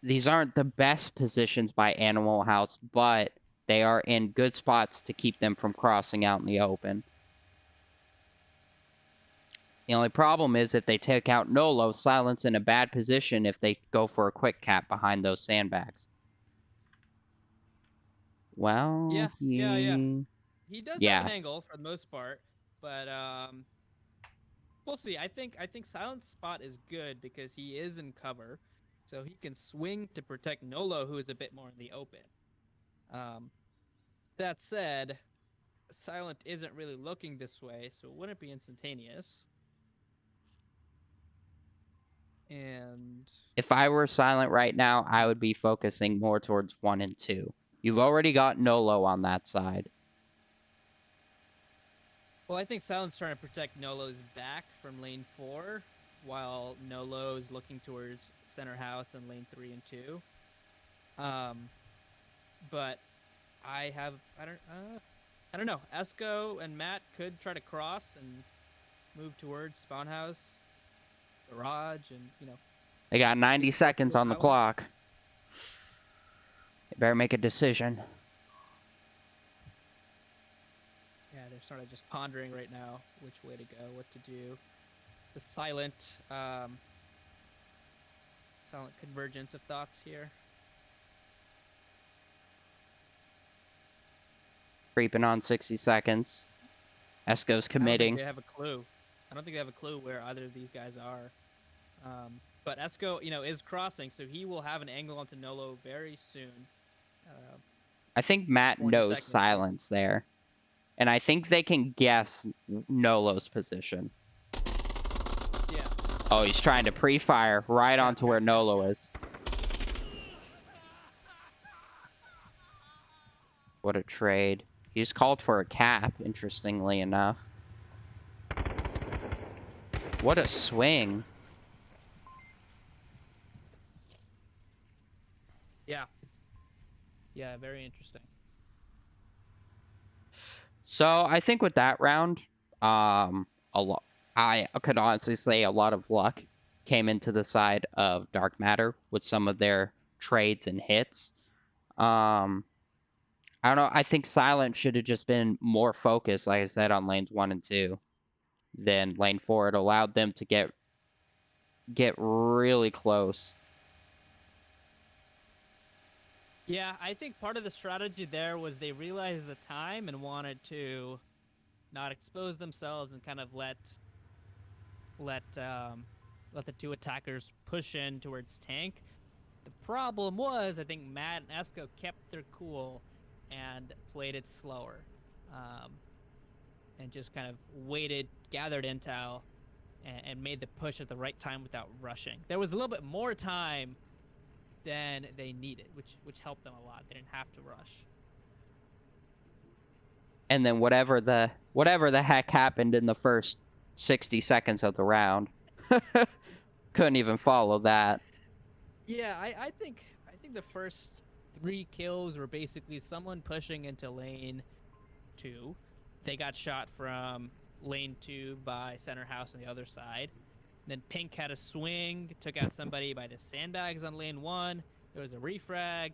these aren't the best positions by Animal House, but they are in good spots to keep them from crossing out in the open. The only problem is if they take out Nolo, Silent's in a bad position if they go for a quick cap behind those sandbags. Well, Yeah. He does have an angle for the most part, but we'll see. I think Silent's spot is good because he is in cover, so he can swing to protect Nolo, who is a bit more in the open. That said, Silent isn't really looking this way, so it wouldn't be instantaneous. And if I were Silent right now, I would be focusing more towards 1 and 2. You've already got Nolo on that side. Well, I think Silent's trying to protect Nolo's back from lane 4, while Nolo is looking towards center house and lane 3 and 2. But I don't know. Esco and Matt could try to cross and move towards spawn house, garage, and They got 90 seconds on the clock. They better make a decision. Yeah, they're sort of just pondering right now which way to go, what to do. The silent convergence of thoughts here. Creeping on 60 seconds. Esco's I don't think committing. they have a clue. I don't think they have a clue where either of these guys are. But Esco, is crossing, so he will have an angle onto Nolo very soon. I think Matt 20 knows seconds. silence there. And I think they can guess Nolo's position. Yeah. Oh, he's trying to pre-fire right onto where Nolo is. What a trade. He just called for a cap, interestingly enough. What a swing. Yeah. Yeah, very interesting. So I think with that round, a lot. I could honestly say a lot of luck came into the side of Dark Matter with some of their trades and hits. I don't know. I think Silent should have just been more focused, like I said, on lanes 1 and 2 than lane 4. It allowed them to get really close. Yeah, I think part of the strategy there was they realized the time and wanted to not expose themselves and kind of let the two attackers push in towards tank. The problem was, I think Matt and Esco kept their cool and played it slower, and just kind of waited, gathered intel, and made the push at the right time without rushing. There was a little bit more time than they needed, which helped them a lot. They didn't have to rush. And then whatever the heck happened in the first 60 seconds of the round, couldn't even follow that. Yeah, I think the first 3 kills were basically someone pushing into lane 2. They got shot from lane 2 by center house on the other side. Then Pink had a swing, took out somebody by the sandbags on lane 1. There was a refrag.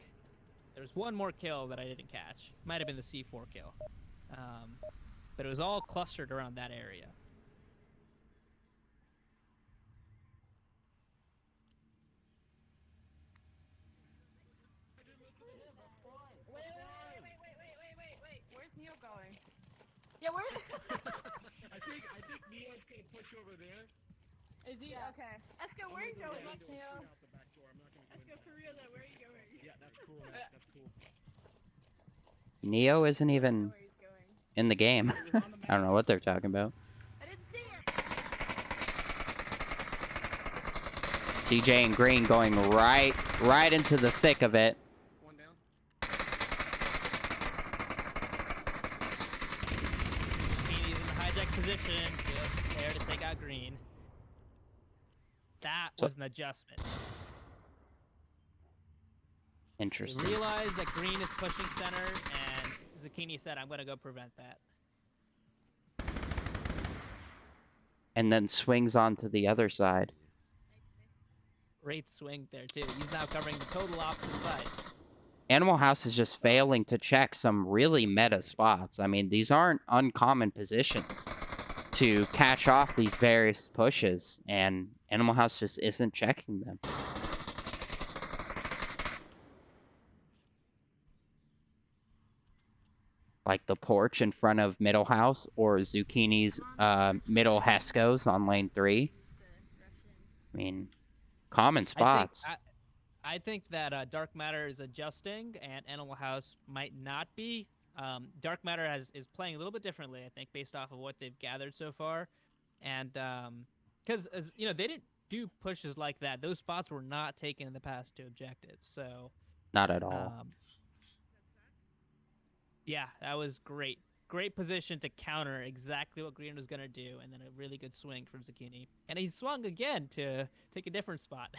There was one more kill that I didn't catch. Might have been the C4 kill. But it was all clustered around that area. Wait. Where's Neo going? Yeah, where? I think Neo's gonna push over there. Is he? Yeah. Okay. Esco, where are you going? Out Neo. the back door. I'm not gonna go in Esco, for real though, where are you going? Yeah, that's cool. That's cool. Neo isn't I don't even know where he's going. in the game. I don't know what they're talking about. I didn't see him. CJ and Green going right into the thick of it. One down. He's in the hijack position, just there to take out Green. That was an adjustment. They Interesting. realized that Green is pushing center, and Zucchini said, I'm going to go prevent that. And then swings onto the other side. Great swing there, too. He's now covering the total opposite side. Animal House is just failing to check some really meta spots. I mean, these aren't uncommon positions to catch off these various pushes, and Animal House just isn't checking them. Like the porch in front of Middle House or Zucchini's middle Hescos on lane 3. I mean, common spots. I think that Dark Matter is adjusting, and Animal House might not be. Dark Matter is playing a little bit differently, I think, based off of what they've gathered so far, and because they didn't do pushes like that. Those spots were not taken in the past 2 objectives, so Not at all. yeah, that was great. Great position to counter exactly what Green was gonna do, and then a really good swing from Zucchini, and he swung again to take a different spot.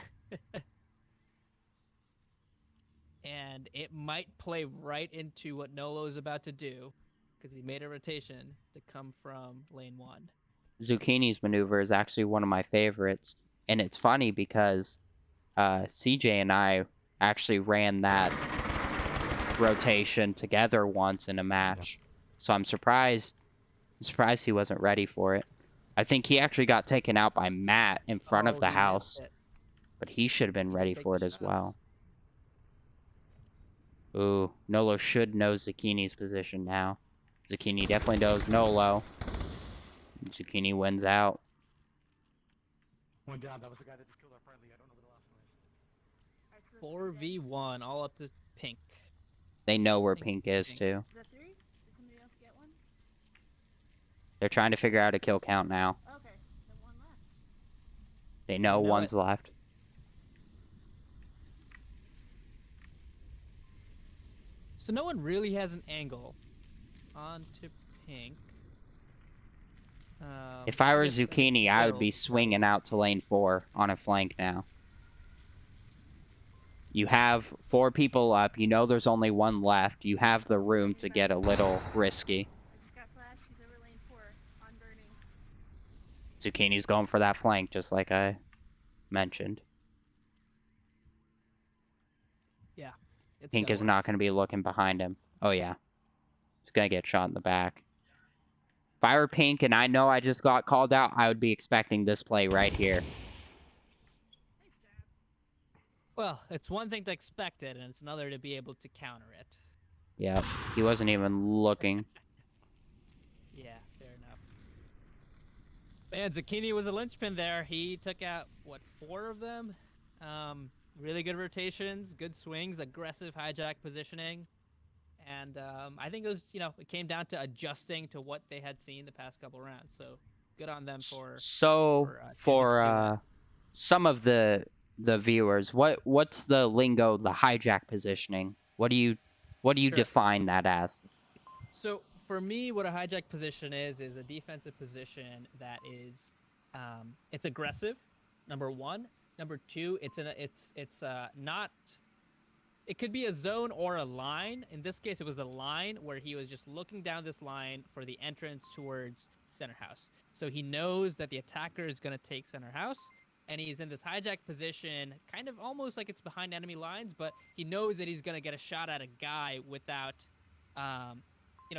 And it might play right into what Nolo is about to do, because he made a rotation to come from lane 1. Zucchini's maneuver is actually one of my favorites, and it's funny because CJ and I actually ran that rotation together once in a match, so I'm surprised he wasn't ready for it. I think he actually got taken out by Matt in front of the house, but he should have been ready for it as well. Ooh, Nolo should know Zucchini's position now. Zucchini definitely knows Nolo. Zucchini wins out. One down. That was the guy that just killed our friendly. I don't know who the last one is. 4v1, all up to pink. They know where Pink, pink is pink. too. The 3? Did somebody else get one? They're trying to figure out a kill count now. Okay, then one left. They know know one's left. So no one really has an angle onto pink. If I were guess Zucchini, I would be Will swinging knows. out to lane 4 on a flank now. You have 4 people up. You know there's only one left. You have the room to get a little risky. I just got flash. He's over lane 4. On burning. Zucchini's going for that flank, just like I mentioned. Yeah. It's Pink gonna is work. not going to be looking behind him. Oh, yeah. He's going to get shot in the back. If I were Pink and I know I just got called out, I would be expecting this play right here. Well, it's one thing to expect it, and it's another to be able to counter it. Yep. He wasn't even looking. Yeah, fair enough. And Zucchini was a linchpin there. He took out, what, 4 of them? Really good rotations, good swings, aggressive hijack positioning. And I think it was, it came down to adjusting to what they had seen the past couple rounds. So good on them for So, choosing to do that. some of the viewers, what's the lingo, the hijack positioning? What do you Sure. define that as? So for me, what a hijack position is a defensive position that is, it's aggressive. Number 1. Number 2, it's not. It could be a zone or a line. In this case, it was a line where he was just looking down this line for the entrance towards center house. So he knows that the attacker is going to take center house, and he's in this hijack position, kind of almost like it's behind enemy lines, but he knows that he's going to get a shot at a guy without,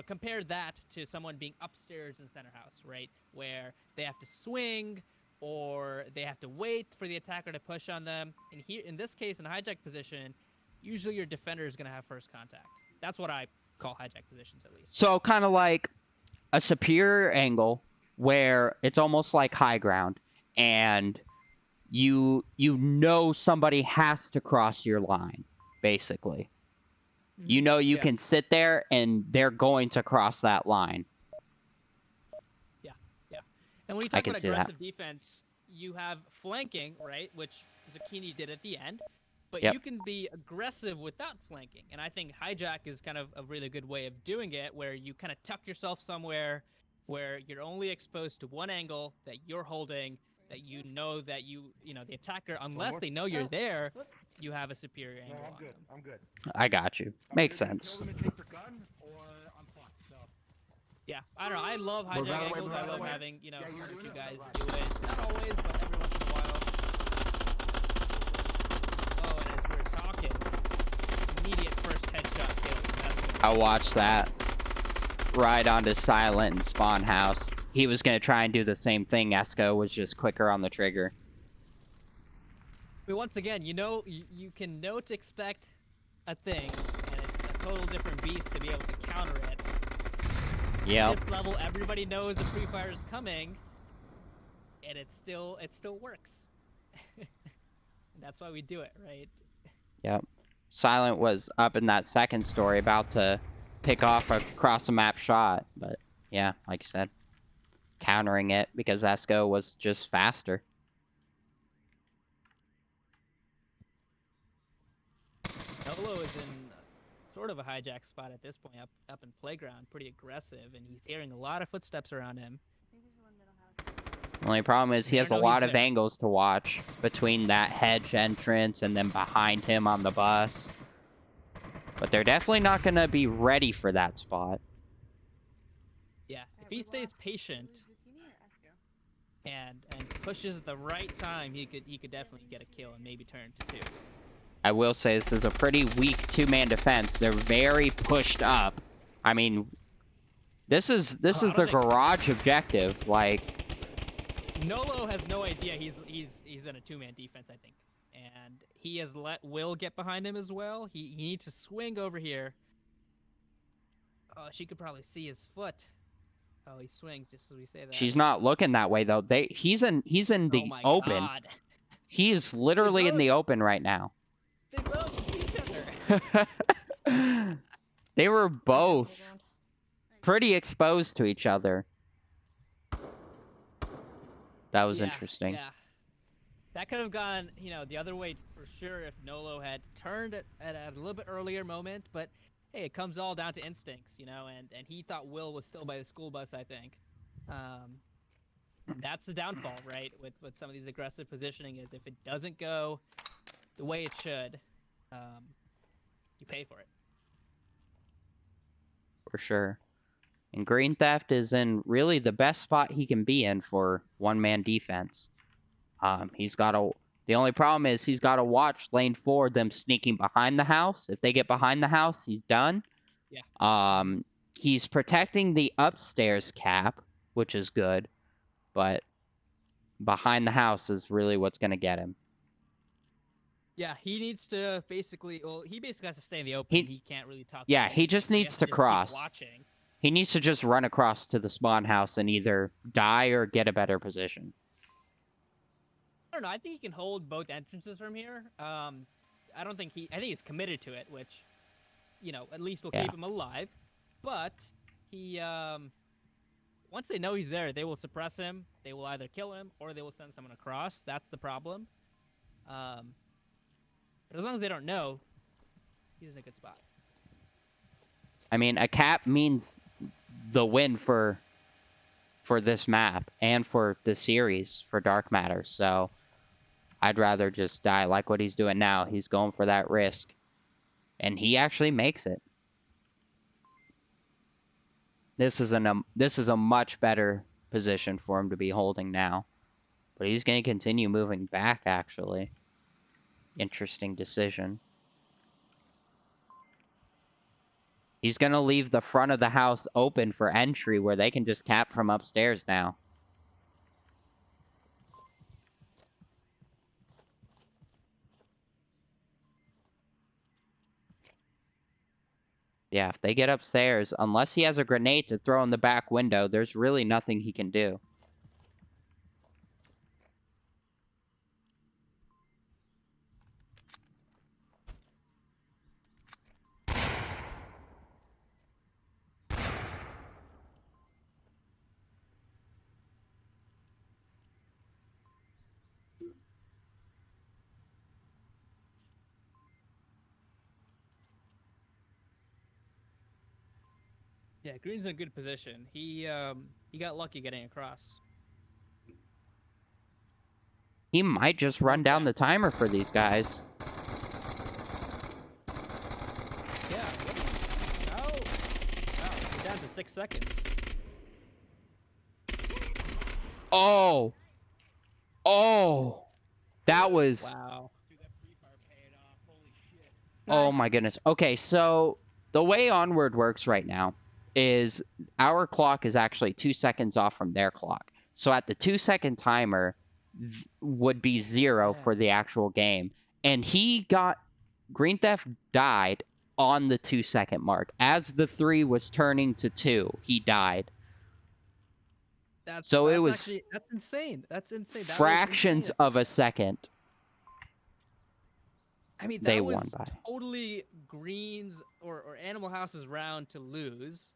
compare that to someone being upstairs in center house, right? Where they have to swing or they have to wait for the attacker to push on them. And here, in this case, in a hijack position, usually your defender is going to have first contact. That's what I call hijack positions, at least. So kind of like a superior angle where it's almost like high ground, and you know somebody has to cross your line, basically. You know you can sit there and they're going to cross that line. Yeah. And when you I talk can about see that. aggressive defense, you have flanking, right, which Zucchini did at the end. But Yep. you can be aggressive without flanking. And I think hijack is kind of a really good way of doing it, where you kind of tuck yourself somewhere where you're only exposed to one angle that you're holding, that you know that the attacker, unless they know you're there, you have a superior angle on them. I'm good. I got you. Makes sense. Kill them and take their gun, or I'm fucked. So. Yeah, I don't know. I love Move hijack out of the way, angles. move I out of the love way. having, Yeah, one you're or doing two it. guys Right. do it. Not always, but every once in a while. Oh, and as we're talking, immediate first headshot kill. That's good. I watched that ride onto Silent and Spawn House. He was going to try and do the same thing. Esco was just quicker on the trigger. But once again, you can know to expect a thing, and it's a total different beast to be able to counter it. Yep. At this level, everybody knows the pre-fire is coming, and it still works. And that's why we do it, right? Yep. Silent was up in that second story about to pick off a cross-the-map shot, but yeah, like you said, countering it because Esco was just faster. Nolo is in sort of a hijack spot at this point, up in playground, pretty aggressive, and he's hearing a lot of footsteps around him. I think there's one middle house. The only problem is he I has a know he's lot of there. angles to watch between that hedge entrance and then behind him on the bus. But they're definitely not going to be ready for that spot. Yeah, if Alright, he we stays lost. patient Was it Zucchini or Esco? and pushes at the right time, he could definitely get a kill and maybe turn to 2. I will say this is a pretty weak two-man defense. They're very pushed up. I mean, this is I don't the think- garage objective. Like, Nolo has no idea he's in a 2-man defense, I think. And he has let Will get behind him as well. He needs to swing over here. Oh, she could probably see his foot. Oh, he swings just as we say that. She's not looking that way though. He's in Oh the my open. god. He is literally in the open right now. They both see each other. They were I'll get both underground. pretty exposed to each other. That was Yeah, interesting. Yeah. That could have gone, the other way for sure if Nolo had turned at a little bit earlier moment, but hey, it comes all down to instincts, and he thought Will was still by the school bus, I think. And that's the downfall, right, with some of these aggressive positioning is if it doesn't go the way it should, you pay for it. For sure. And Green Theft is in really the best spot he can be in for one-man defense. The only problem is he's got to watch lane 4, them sneaking behind the house. If they get behind the house, he's done. Yeah. He's protecting the upstairs cap, which is good, but behind the house is really what's going to get him. Yeah, he needs to basically, he basically has to stay in the open. He can't really talk. Yeah, to he anything, just so he needs has to just keep cross. watching. He needs to just run across to the spawn house and either die or get a better position. I don't know. I think he can hold both entrances from here. I think he's committed to it, which, at least will keep him alive. But he, once they know he's there, they will suppress him. They will either kill him or they will send someone across. That's the problem. But as long as they don't know, he's in a good spot. I mean, a cap means the win for this map and for the series for Dark Matter. So I'd rather just die like what he's doing now. He's going for that risk. And he actually makes it. This is a much better position for him to be holding now. But he's going to continue moving back, actually. Interesting decision. He's going to leave the front of the house open for entry where they can just cap from upstairs now. Yeah, if they get upstairs, unless he has a grenade to throw in the back window, there's really nothing he can do. Yeah, Green's in a good position. He got lucky getting across. He might just run down the timer for these guys. Yeah. Oh. Wow, we're down to 6 seconds. Oh! Oh! That was... Wow. Dude, that Free Fire paid off. Holy shit. Oh my goodness. Okay, so the way Onward works right now is our clock is actually 2 seconds off from their clock. So at the 2-second timer would be 0 for the actual game. And Green Theft died on the 2-second mark. As the 3 was turning to 2, he died. That's insane. That's insane. That Fractions was insane. of a second. I mean, that They was won by. totally Green's or Animal House's round to lose,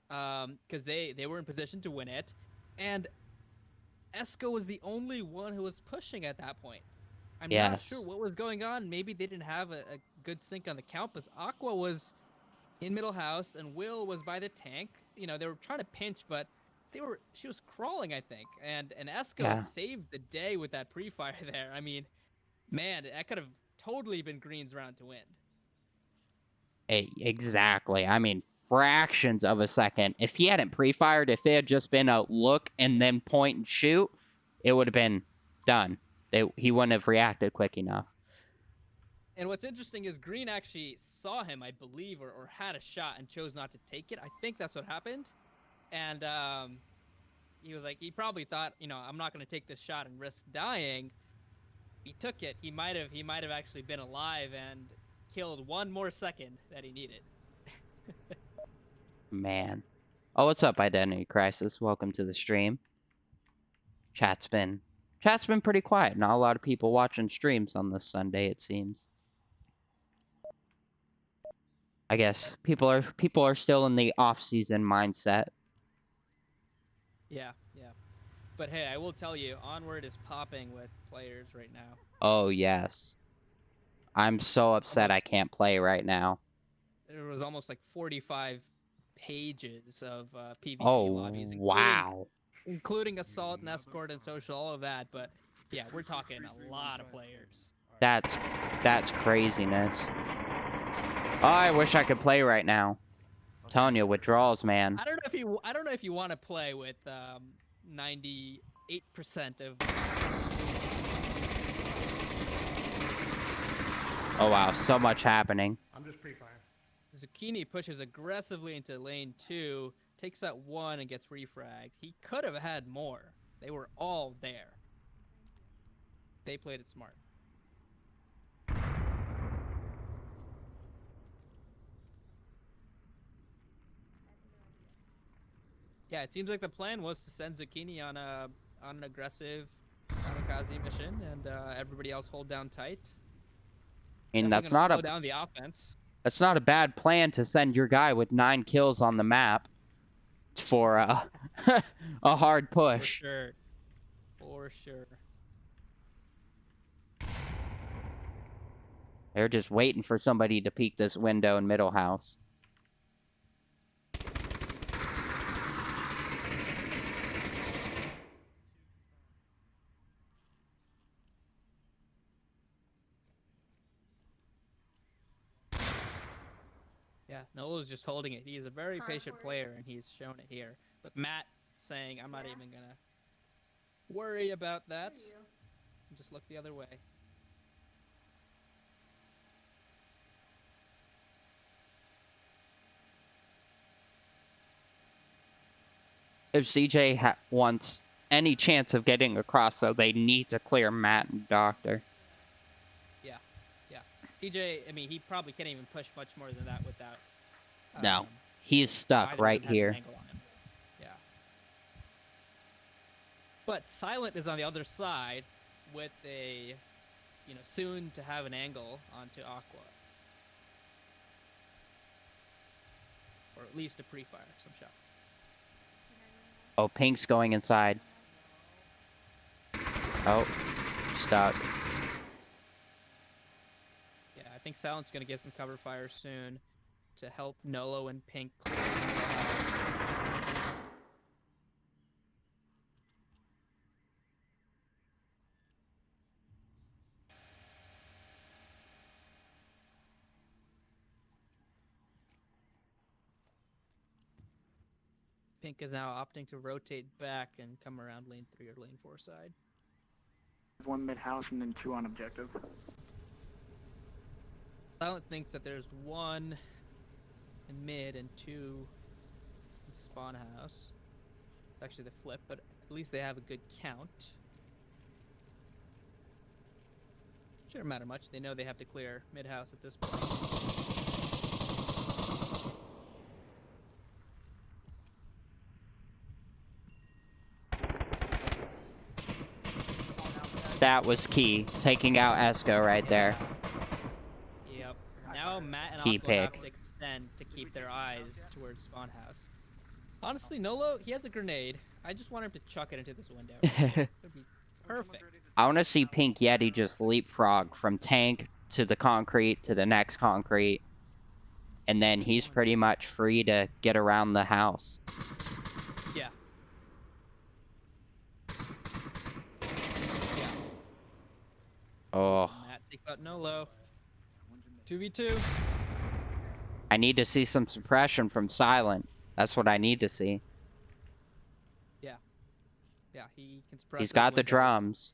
because they were in position to win it, and Esco was the only one who was pushing at that point. I'm not sure what was going on. Maybe they didn't have a good sync on the count, but Aqua was in middle house and Will was by the tank. They were trying to pinch, but she was crawling, I think, and Esco saved the day with that pre-fire there. I mean, man, that could have totally been Green's round to win. Exactly. I mean, fractions of a second. If he hadn't pre-fired, if it had just been a look and then point and shoot, it would have been done. He wouldn't have reacted quick enough. And what's interesting is Green actually saw him, I believe, or had a shot and chose not to take it. I think that's what happened. And he was like, he probably thought, I'm not going to take this shot and risk dying. He took it. He might have actually been alive and killed one more second that he needed. Man. Oh, what's up, Identity Crisis? Welcome to the stream. Chat's been pretty quiet. Not a lot of people watching streams on this Sunday, it seems. I guess people are still in the off-season mindset. Yeah, yeah. But hey, I will tell you, Onward is popping with players right now. Oh yes. I'm so upset I Almost, can't play right now. there was almost like 45 pages of PvP Oh lobbies, wow. including assault and escort and social, all of that. But yeah, we're talking a lot of players. That's craziness. Oh, I wish I could play right now. I'm telling you, withdrawals, man. I don't know if you want to play with 98% of. Oh wow, so much happening. I'm just pre-fire. Zucchini pushes aggressively into lane 2, takes out 1 and gets refragged. He could have had more. They were all there. They played it smart. Yeah, it seems like the plan was to send Zucchini on an aggressive kamikaze mission, and everybody else hold down tight. I mean, Definitely gonna slow down the offense. That's not a bad plan to send your guy with 9 kills on the map for a hard push. For sure. For sure. They're just waiting for somebody to peek this window in middle house. Yeah, Nolo's just holding it. He is a very patient player, and he's shown it here. But Matt saying, I'm not even gonna worry about that. Just look the other way. If CJ wants any chance of getting across, though, they need to clear Matt and Doctor. Yeah, yeah. TJ, I mean, he probably can't even push much more than that without. No, he's stuck either right of them having an here. angle on him. Yeah. But Silent is on the other side with a, soon to have an angle onto Aqua. Or at least a pre-fire, some shots. Oh, Pink's going inside. Oh, stuck. Yeah, I think Silent's going to get some cover fire soon to help Nolo and Pink clear the house. Pink is now opting to rotate back and come around lane 3 or lane 4 side. 1 mid-house and then 2 on objective. Silent thinks that there's 1 in mid and 2 in spawn house. It's actually the flip, but at least they have a good count. Shouldn't matter much. They know they have to clear mid house at this point. That was key. Taking out Esco right there. Yep. Now Matt and Key Aqua have pick. to extend to keep their eyes towards spawn house. Honestly, Nolo, he has a grenade. I just want him to chuck it into this window. It'd be perfect. I want to see Pink Yeti just leapfrog from tank to the concrete to the next concrete. And then he's pretty much free to get around the house. Yeah. Oh, Matt takes out Nolo. 2v2. I need to see some suppression from Silent. That's what I need to see. Yeah, he can suppress. He's those got the windows. drums.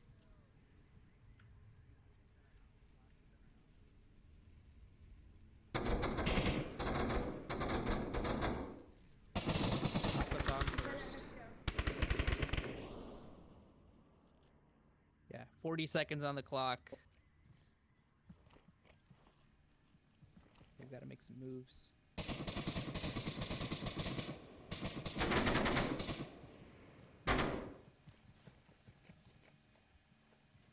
Aqua's on first. Yeah, 40 seconds on the clock. We've got to make some moves.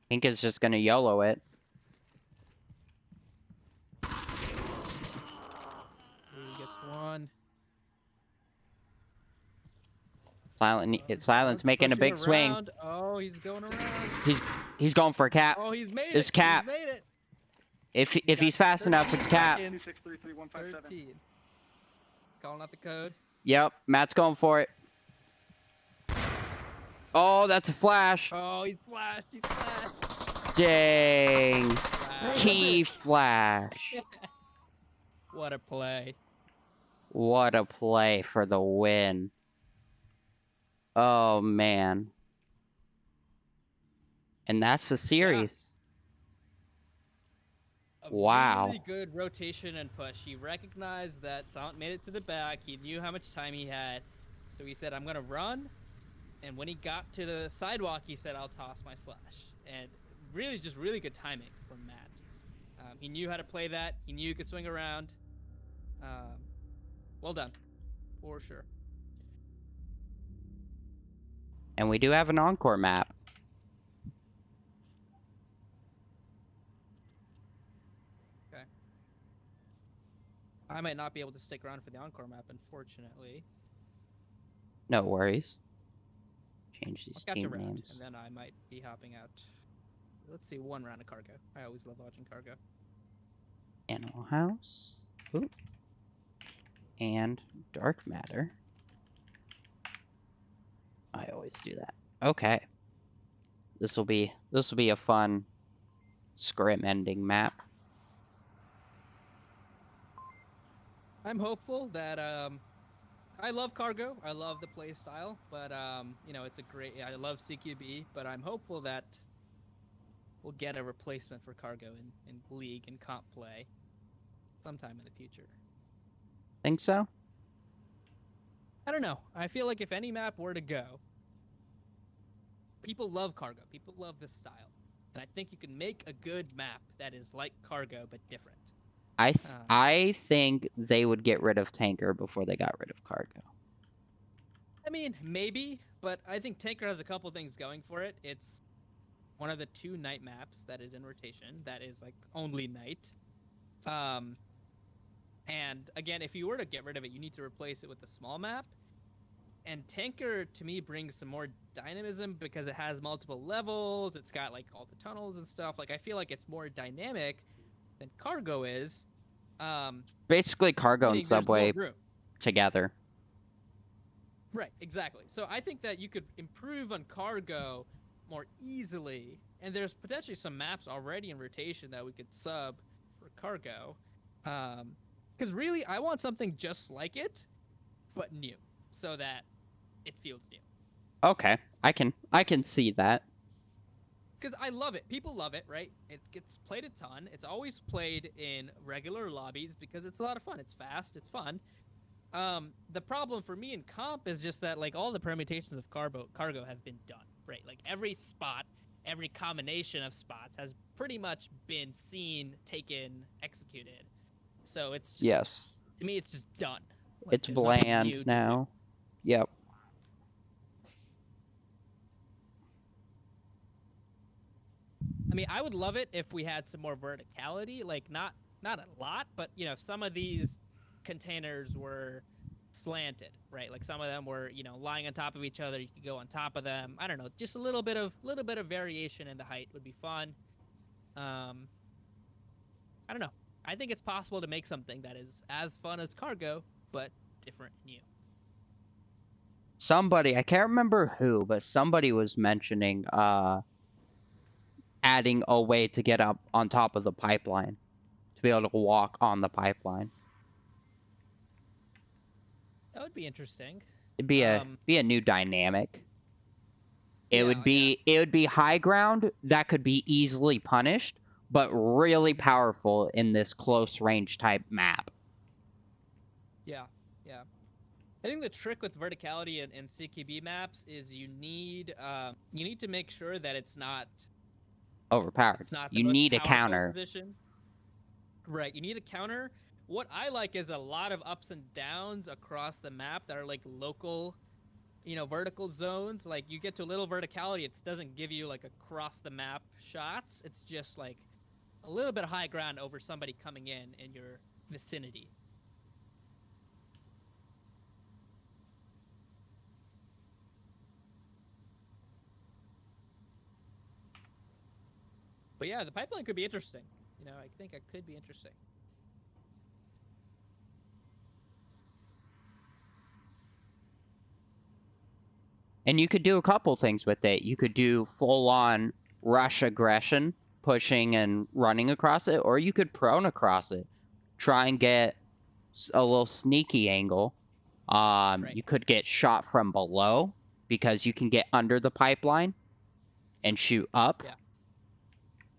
Pink is just gonna YOLO it. Blue gets one. Silent's making a Pushing big swing. around. Oh, he's going around. He's going for a cap. Oh, he's made It's it. cap. He's made it. If got he's fast enough, it's 13 cap. seconds. 2633157. 13. Calling out the code. Yep, Matt's going for it. Oh, that's a flash. Oh, he's flashed. He's flashed. Dang. Wow. Key flash. What a play. What a play for the win. Oh, man. And that's the series. A Wow. really good rotation and push. He recognized that Silent made it to the back. He knew how much time he had. So he said, I'm going to run. And when he got to the sidewalk, he said, I'll toss my flash. And really, just really good timing from Matt. He knew how to play that. He knew he could swing around. Well done. For sure. And we do have an encore map. Okay. I might not be able to stick around for the encore map, unfortunately. No worries. Change I'll these catch a team round, names. and then I might be hopping out. Let's see, one round of cargo. I always love watching cargo. Animal House. Ooh. And Dark Matter. I always do that. Okay. This will be a fun scrim ending map. I'm hopeful that I love cargo. I love the play style, but you know, it's a great. I love CQB, but I'm hopeful that we'll get a replacement for cargo in league and comp play sometime in the future. Think so? I don't know. I feel like if any map were to go, people love cargo. People love this style, and I think you can make a good map that is like cargo but different. I think they would get rid of Tanker before they got rid of Cargo. I mean, maybe, but I think Tanker has a couple things going for it. It's one of the 2 night maps that is in rotation. That is like only night. And again, if you were to get rid of it, you need to replace it with a small map. And Tanker to me brings some more dynamism because it has multiple levels. It's got like all the tunnels and stuff. Like I feel like it's more dynamic than Cargo is. Basically, Cargo and Meaning there's more Subway room. together. Right, exactly. So I think that you could improve on Cargo more easily, and there's potentially some maps already in rotation that we could sub for Cargo. Because really, I want something just like it, but new, so that it feels new. Okay, I can see that. Because I love it. People love it, right? It gets played a ton. It's always played in regular lobbies because it's a lot of fun. It's fast. It's fun. The problem for me in comp is just that like all the permutations of cargo have been done, right? Like every spot, every combination of spots has pretty much been seen, taken, executed. So it's just, Yes. to me, it's just done. Like, It's there's nothing new bland to now. Yep. I mean, I would love it if we had some more verticality, like not a lot, but you know, if some of these containers were slanted, right? Like some of them were, you know, lying on top of each other. You could go on top of them. I don't know, just a little bit of variation in the height would be fun. I don't know. I think it's possible to make something that is as fun as Cargo, but different and new. Somebody, I can't remember who, but somebody was mentioning adding a way to get up on top of the pipeline, to be able to walk on the pipeline. That would be interesting. It'd be a new dynamic. It Yeah, would be high ground that could be easily punished, but really powerful in this close range type map. Yeah. I think the trick with verticality in CQB maps is you need to make sure that it's not Overpowered. the You most need a powerful counter. position. Right, you need a counter. What I like is a lot of ups and downs across the map that are like local vertical zones, like you get to a little verticality, it doesn't give you like across the map shots. It's just like a little bit of high ground over somebody coming in your vicinity. But yeah, the pipeline could be interesting. I think it could be interesting. And you could do a couple things with it. You could do full-on rush aggression, pushing and running across it, or you could prone across it. Try and get a little sneaky angle. Right. You could get shot from below because you can get under the pipeline and shoot up. Yeah.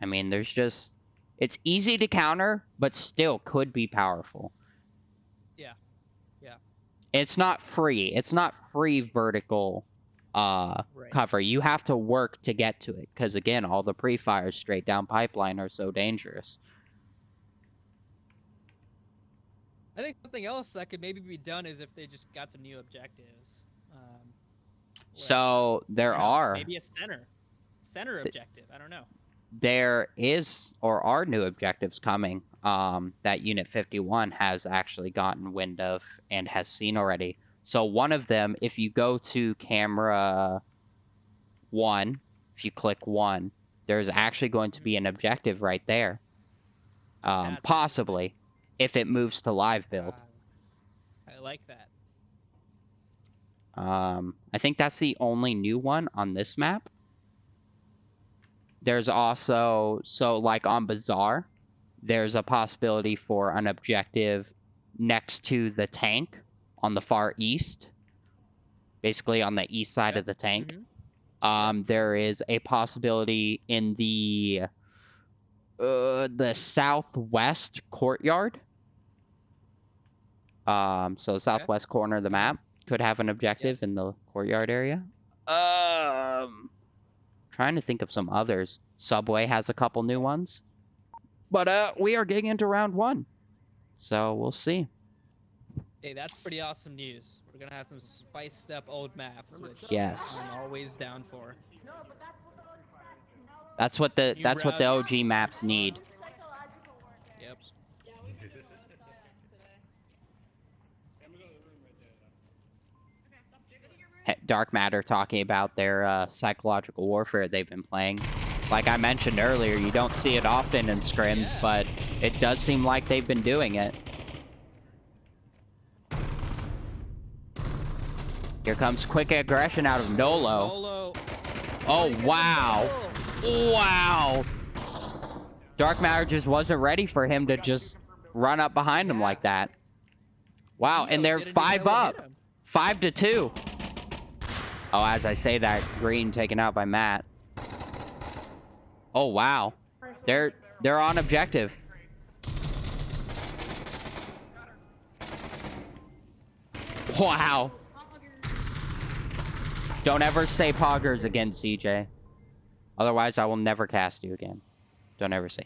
I mean, it's easy to counter, but still could be powerful. Yeah. Yeah. It's not free. It's not free vertical Right. cover. You have to work to get to it because, again, all the pre-fires straight down pipeline are so dangerous. I think something else that could maybe be done is if they just got some new objectives. So there are. Maybe a center objective. I don't know. There is or are new objectives coming that Unit 51 has actually gotten wind of and has seen already. So one of them, if you go to camera 1, if you click 1, there's actually going to be an objective right there. Possibly, if it moves to live build. I like that. I think that's the only new one on this map. There's also, like on Bazaar, there's a possibility for an objective next to the tank on the far east, basically on the east side of the tank. There is a possibility in the southwest courtyard. So southwest corner of the map could have an objective in the courtyard area. Trying to think of some others. Subway has a couple new ones. But we are getting into round 1. So we'll see. Hey, that's pretty awesome news. We're gonna have some spiced up old maps, which Yes. I'm always down for. That's what the OG maps need. Yep. Dark Matter talking about their psychological warfare they've been playing. Like I mentioned earlier, you don't see it often in scrims, but it does seem like they've been doing it. Here comes quick aggression out of Nolo. Oh, wow. Wow. Dark Matter just wasn't ready for him to just run up behind him like that. Wow, and they're 5 up. 5-2. Oh, as I say that, green taken out by Matt. Oh, wow. They're on objective. Wow. Don't ever say poggers again, CJ. Otherwise, I will never cast you again. Don't ever say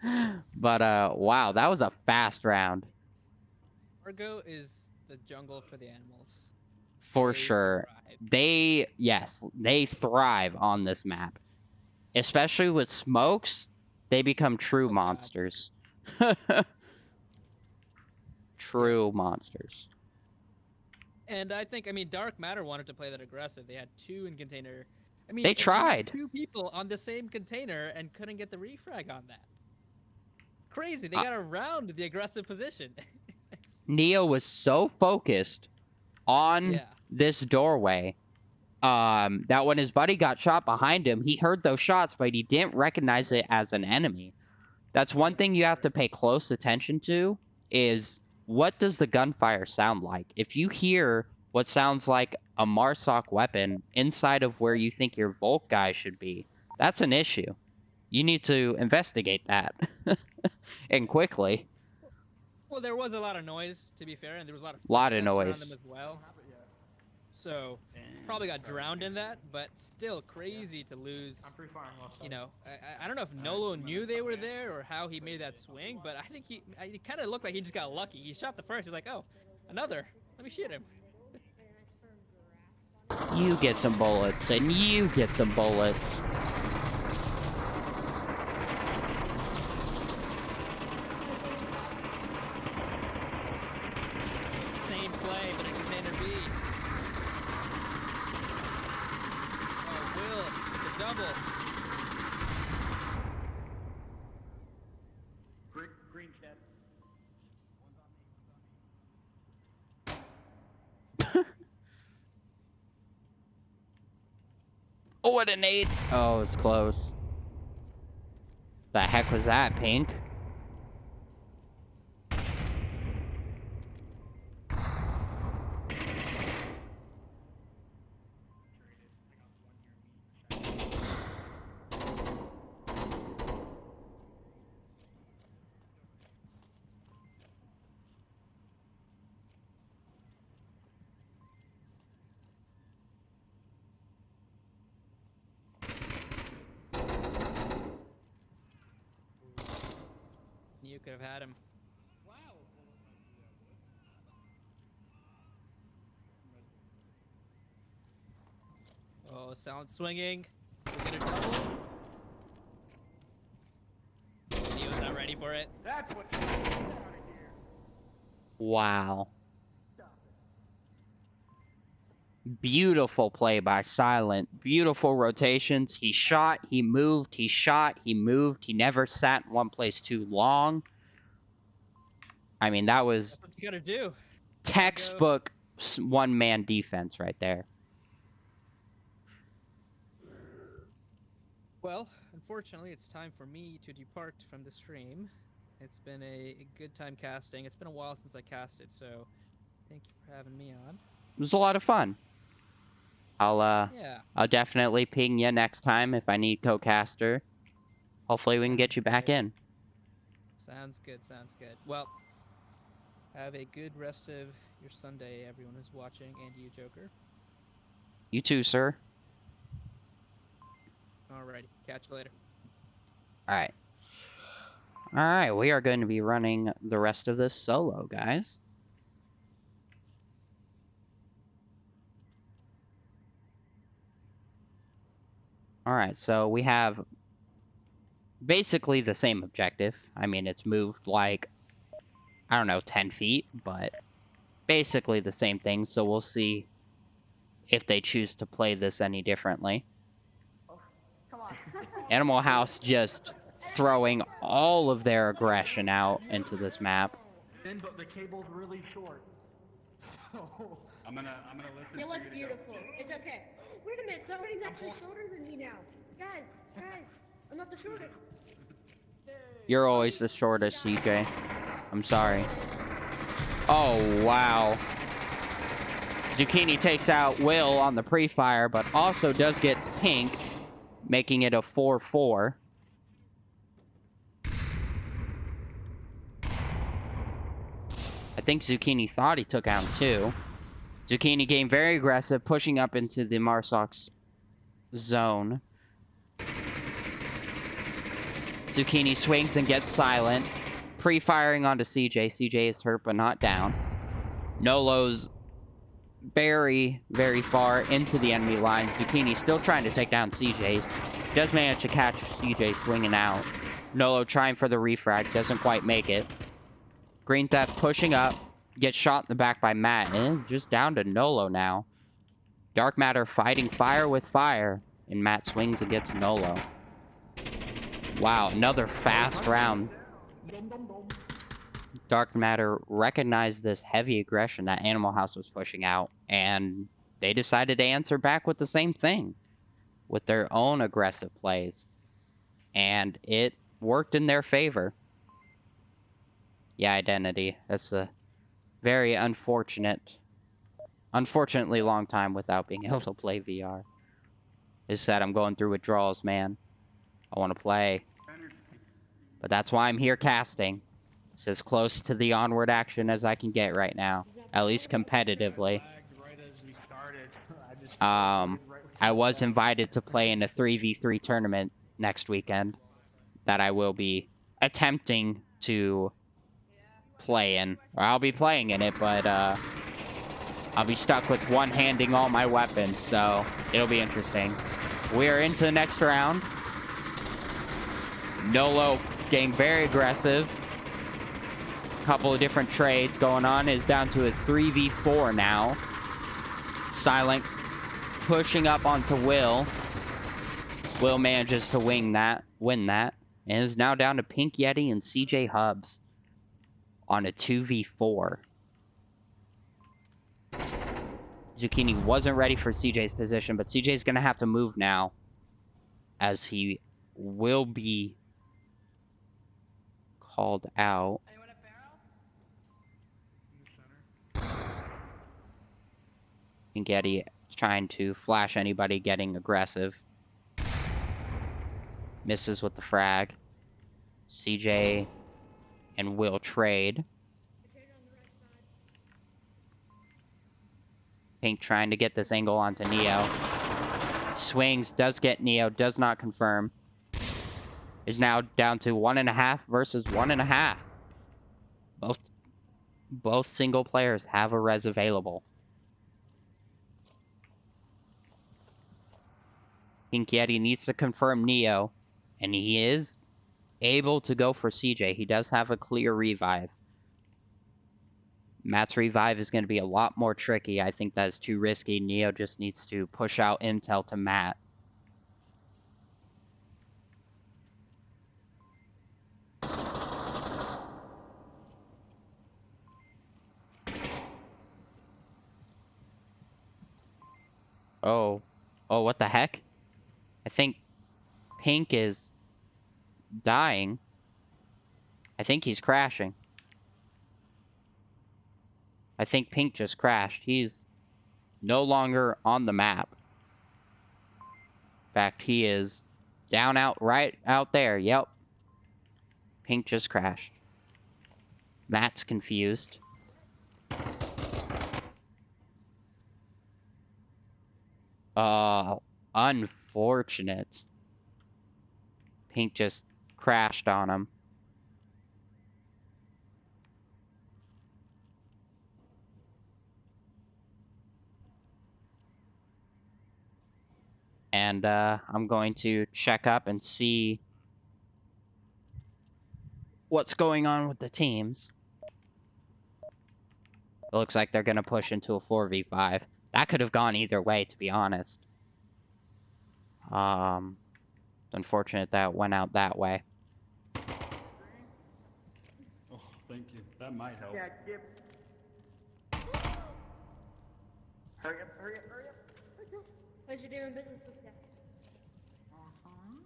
that. But, wow, that was a fast round. Argo is the jungle for the animals. For sure. They thrive on this map. Especially with smokes, they become true monsters. True monsters. And I mean, Dark Matter wanted to play that aggressive. They had 2 in container. I mean, they tried. 2 people on the same container and couldn't get the refrag on that. Crazy. They got around the aggressive position. Neo was so focused on this doorway that when his buddy got shot behind him, he heard those shots, but he didn't recognize it as an enemy. That's one thing you have to pay close attention to, is what does the gunfire sound like? If you hear what sounds like a Marsoc weapon inside of where you think your Volk guy should be, that's an issue. You need to investigate that. And quickly. Well, there was a lot of noise, to be fair, and there was a lot of noise around them as well. So probably got drowned in that, but still crazy to lose. You know, I don't know if Nolo knew they were there or how he made that swing, but I think it kind of looked like he just got lucky. He shot the first. He's like, oh, another. Let me shoot him. You get some bullets, and you get some bullets. Same play, but in container B. Oh, Will, the double. Green shed. Oh, what a nade! Oh, it's close. The heck was that, Pink? You could have had him. Wow. Oh, sound swinging. We get a double. He was not ready for it. That's what. Get out of here. Wow. Stop it. Beautiful play by Silent. Beautiful rotations. He shot, he moved, he shot, he moved. He never sat in one place too long. I mean, that was That's what you gotta do. textbook one-man defense right there. Well, unfortunately, it's time for me to depart from the stream. It's been a good time casting. It's been a while since I casted, so thank you for having me on. It was a lot of fun. I'll Yeah. definitely ping you next time if I need co-caster. Hopefully we can get Sounds you back good. in. Sounds good, sounds good. Well, have a good rest of your Sunday, everyone who's watching, and you, Joker. You too, sir. Alrighty, catch you later. Alright. Alright, we are going to be running the rest of this solo, guys. Alright, so we have basically the same objective. I mean, it's moved like, I don't know, 10 feet, but basically the same thing, so we'll see if they choose to play this any differently. Oh, come on. Animal House just throwing all of their aggression out into this map. But the cable's really short. So. I'm gonna listen. You for look you to beautiful. It's okay. Wait a minute, somebody's actually shorter than me now. Guys, I'm not the shortest. You're always the shortest, CJ. I'm sorry. Oh, wow. Zucchini takes out Will on the pre-fire, but also does get Pink, making it a 4-4. I think Zucchini thought he took out 2. Zucchini game very aggressive, pushing up into the Marsok's zone. Zucchini swings and gets Silent. Pre-firing onto CJ. CJ is hurt but not down. Nolo's very, very far into the enemy line. Zucchini still trying to take down CJ. Does manage to catch CJ swinging out. Nolo trying for the refrag. Doesn't quite make it. Green Theft pushing up. Gets shot in the back by Matt. And it's just down to Nolo now. Dark Matter fighting fire with fire. And Matt swings and gets Nolo. Wow, another fast round. Dark Matter recognized this heavy aggression that Animal House was pushing out, and they decided to answer back with the same thing, with their own aggressive plays. And it worked in their favor. Yeah, Identity. That's a very unfortunately long time without being able to play VR. It's sad I'm going through withdrawals, man. I want to play. But that's why I'm here casting. It's as close to the onward action as I can get right now. At least competitively. Right as we started. I was invited to play in a 3v3 tournament next weekend that I will be attempting to play in. Or I'll be playing in it, but I'll be stuck with one-handing all my weapons, so it'll be interesting. We're into the next round. Nolo getting very aggressive. Couple of different trades going on. Is down to a 3v4 now. Silent pushing up onto Will. Will manages to win that, and is now down to Pink Yeti and CJ Hubs on a 2v4. Zucchini wasn't ready for CJ's position, but CJ's going to have to move now, as he will be called out. Anyone at barrel? In the center. Pink Yeti trying to flash anybody getting aggressive. Misses with the frag. CJ and Will trade. Pink trying to get this angle onto Neo. Swings, does get Neo, does not confirm. Is now down to 1.5 versus 1.5. Both single players have a res available. Pink Yeti needs to confirm Neo, and he is able to go for CJ. He does have a clear revive. Matt's revive is going to be a lot more tricky. I think that is too risky. Neo just needs to push out intel to Matt. Oh, what the heck? I think Pink is dying. I think he's crashing. I think Pink just crashed. He's no longer on the map. In fact, he is down right out there. Yep. Pink just crashed. Matt's confused. Unfortunate. Pink just crashed on him. And I'm going to check up and see what's going on with the teams. It looks like they're going to push into a 4v5. That could have gone either way, to be honest. It's unfortunate that it went out that way. Oh, thank you. That might help. Yeah, yep. Hurry up, hurry up, hurry up. How's you doing business with that?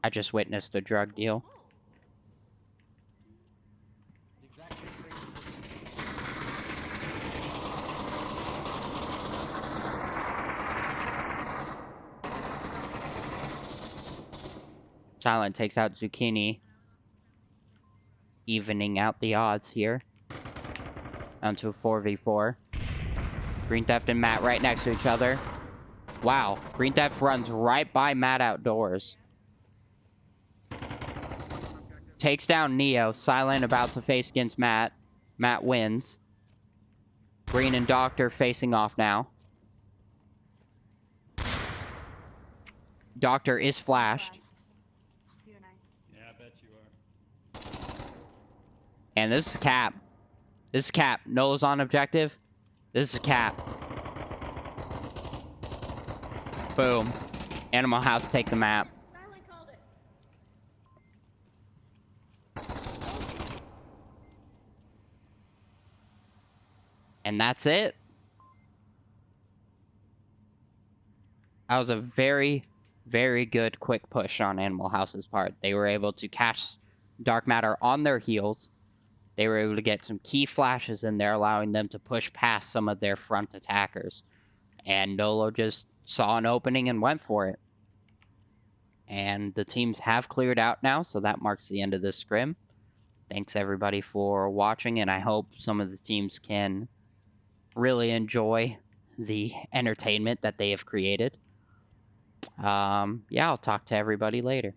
I just witnessed a drug deal. Exactly. Silent takes out Zucchini, evening out the odds here. Down to a 4v4. Green Theft and Matt right next to each other. Wow, Green Theft runs right by Matt outdoors. Takes down Neo. Silent about to face against Matt. Matt wins. Green and Doctor facing off now. Doctor is flashed. You and I. Yeah, I bet you are. And this is Cap. This is Cap. Nola's on objective. This is Cap. Boom. Animal House take the map. Silent called it. And that's it. That was a very, very good quick push on Animal House's part. They were able to catch Dark Matter on their heels. They were able to get some key flashes in there, allowing them to push past some of their front attackers. And Nolo just saw an opening and went for it. And the teams have cleared out now, so that marks the end of this scrim. Thanks everybody for watching, and I hope some of the teams can really enjoy the entertainment that they have created. Yeah, I'll talk to everybody later.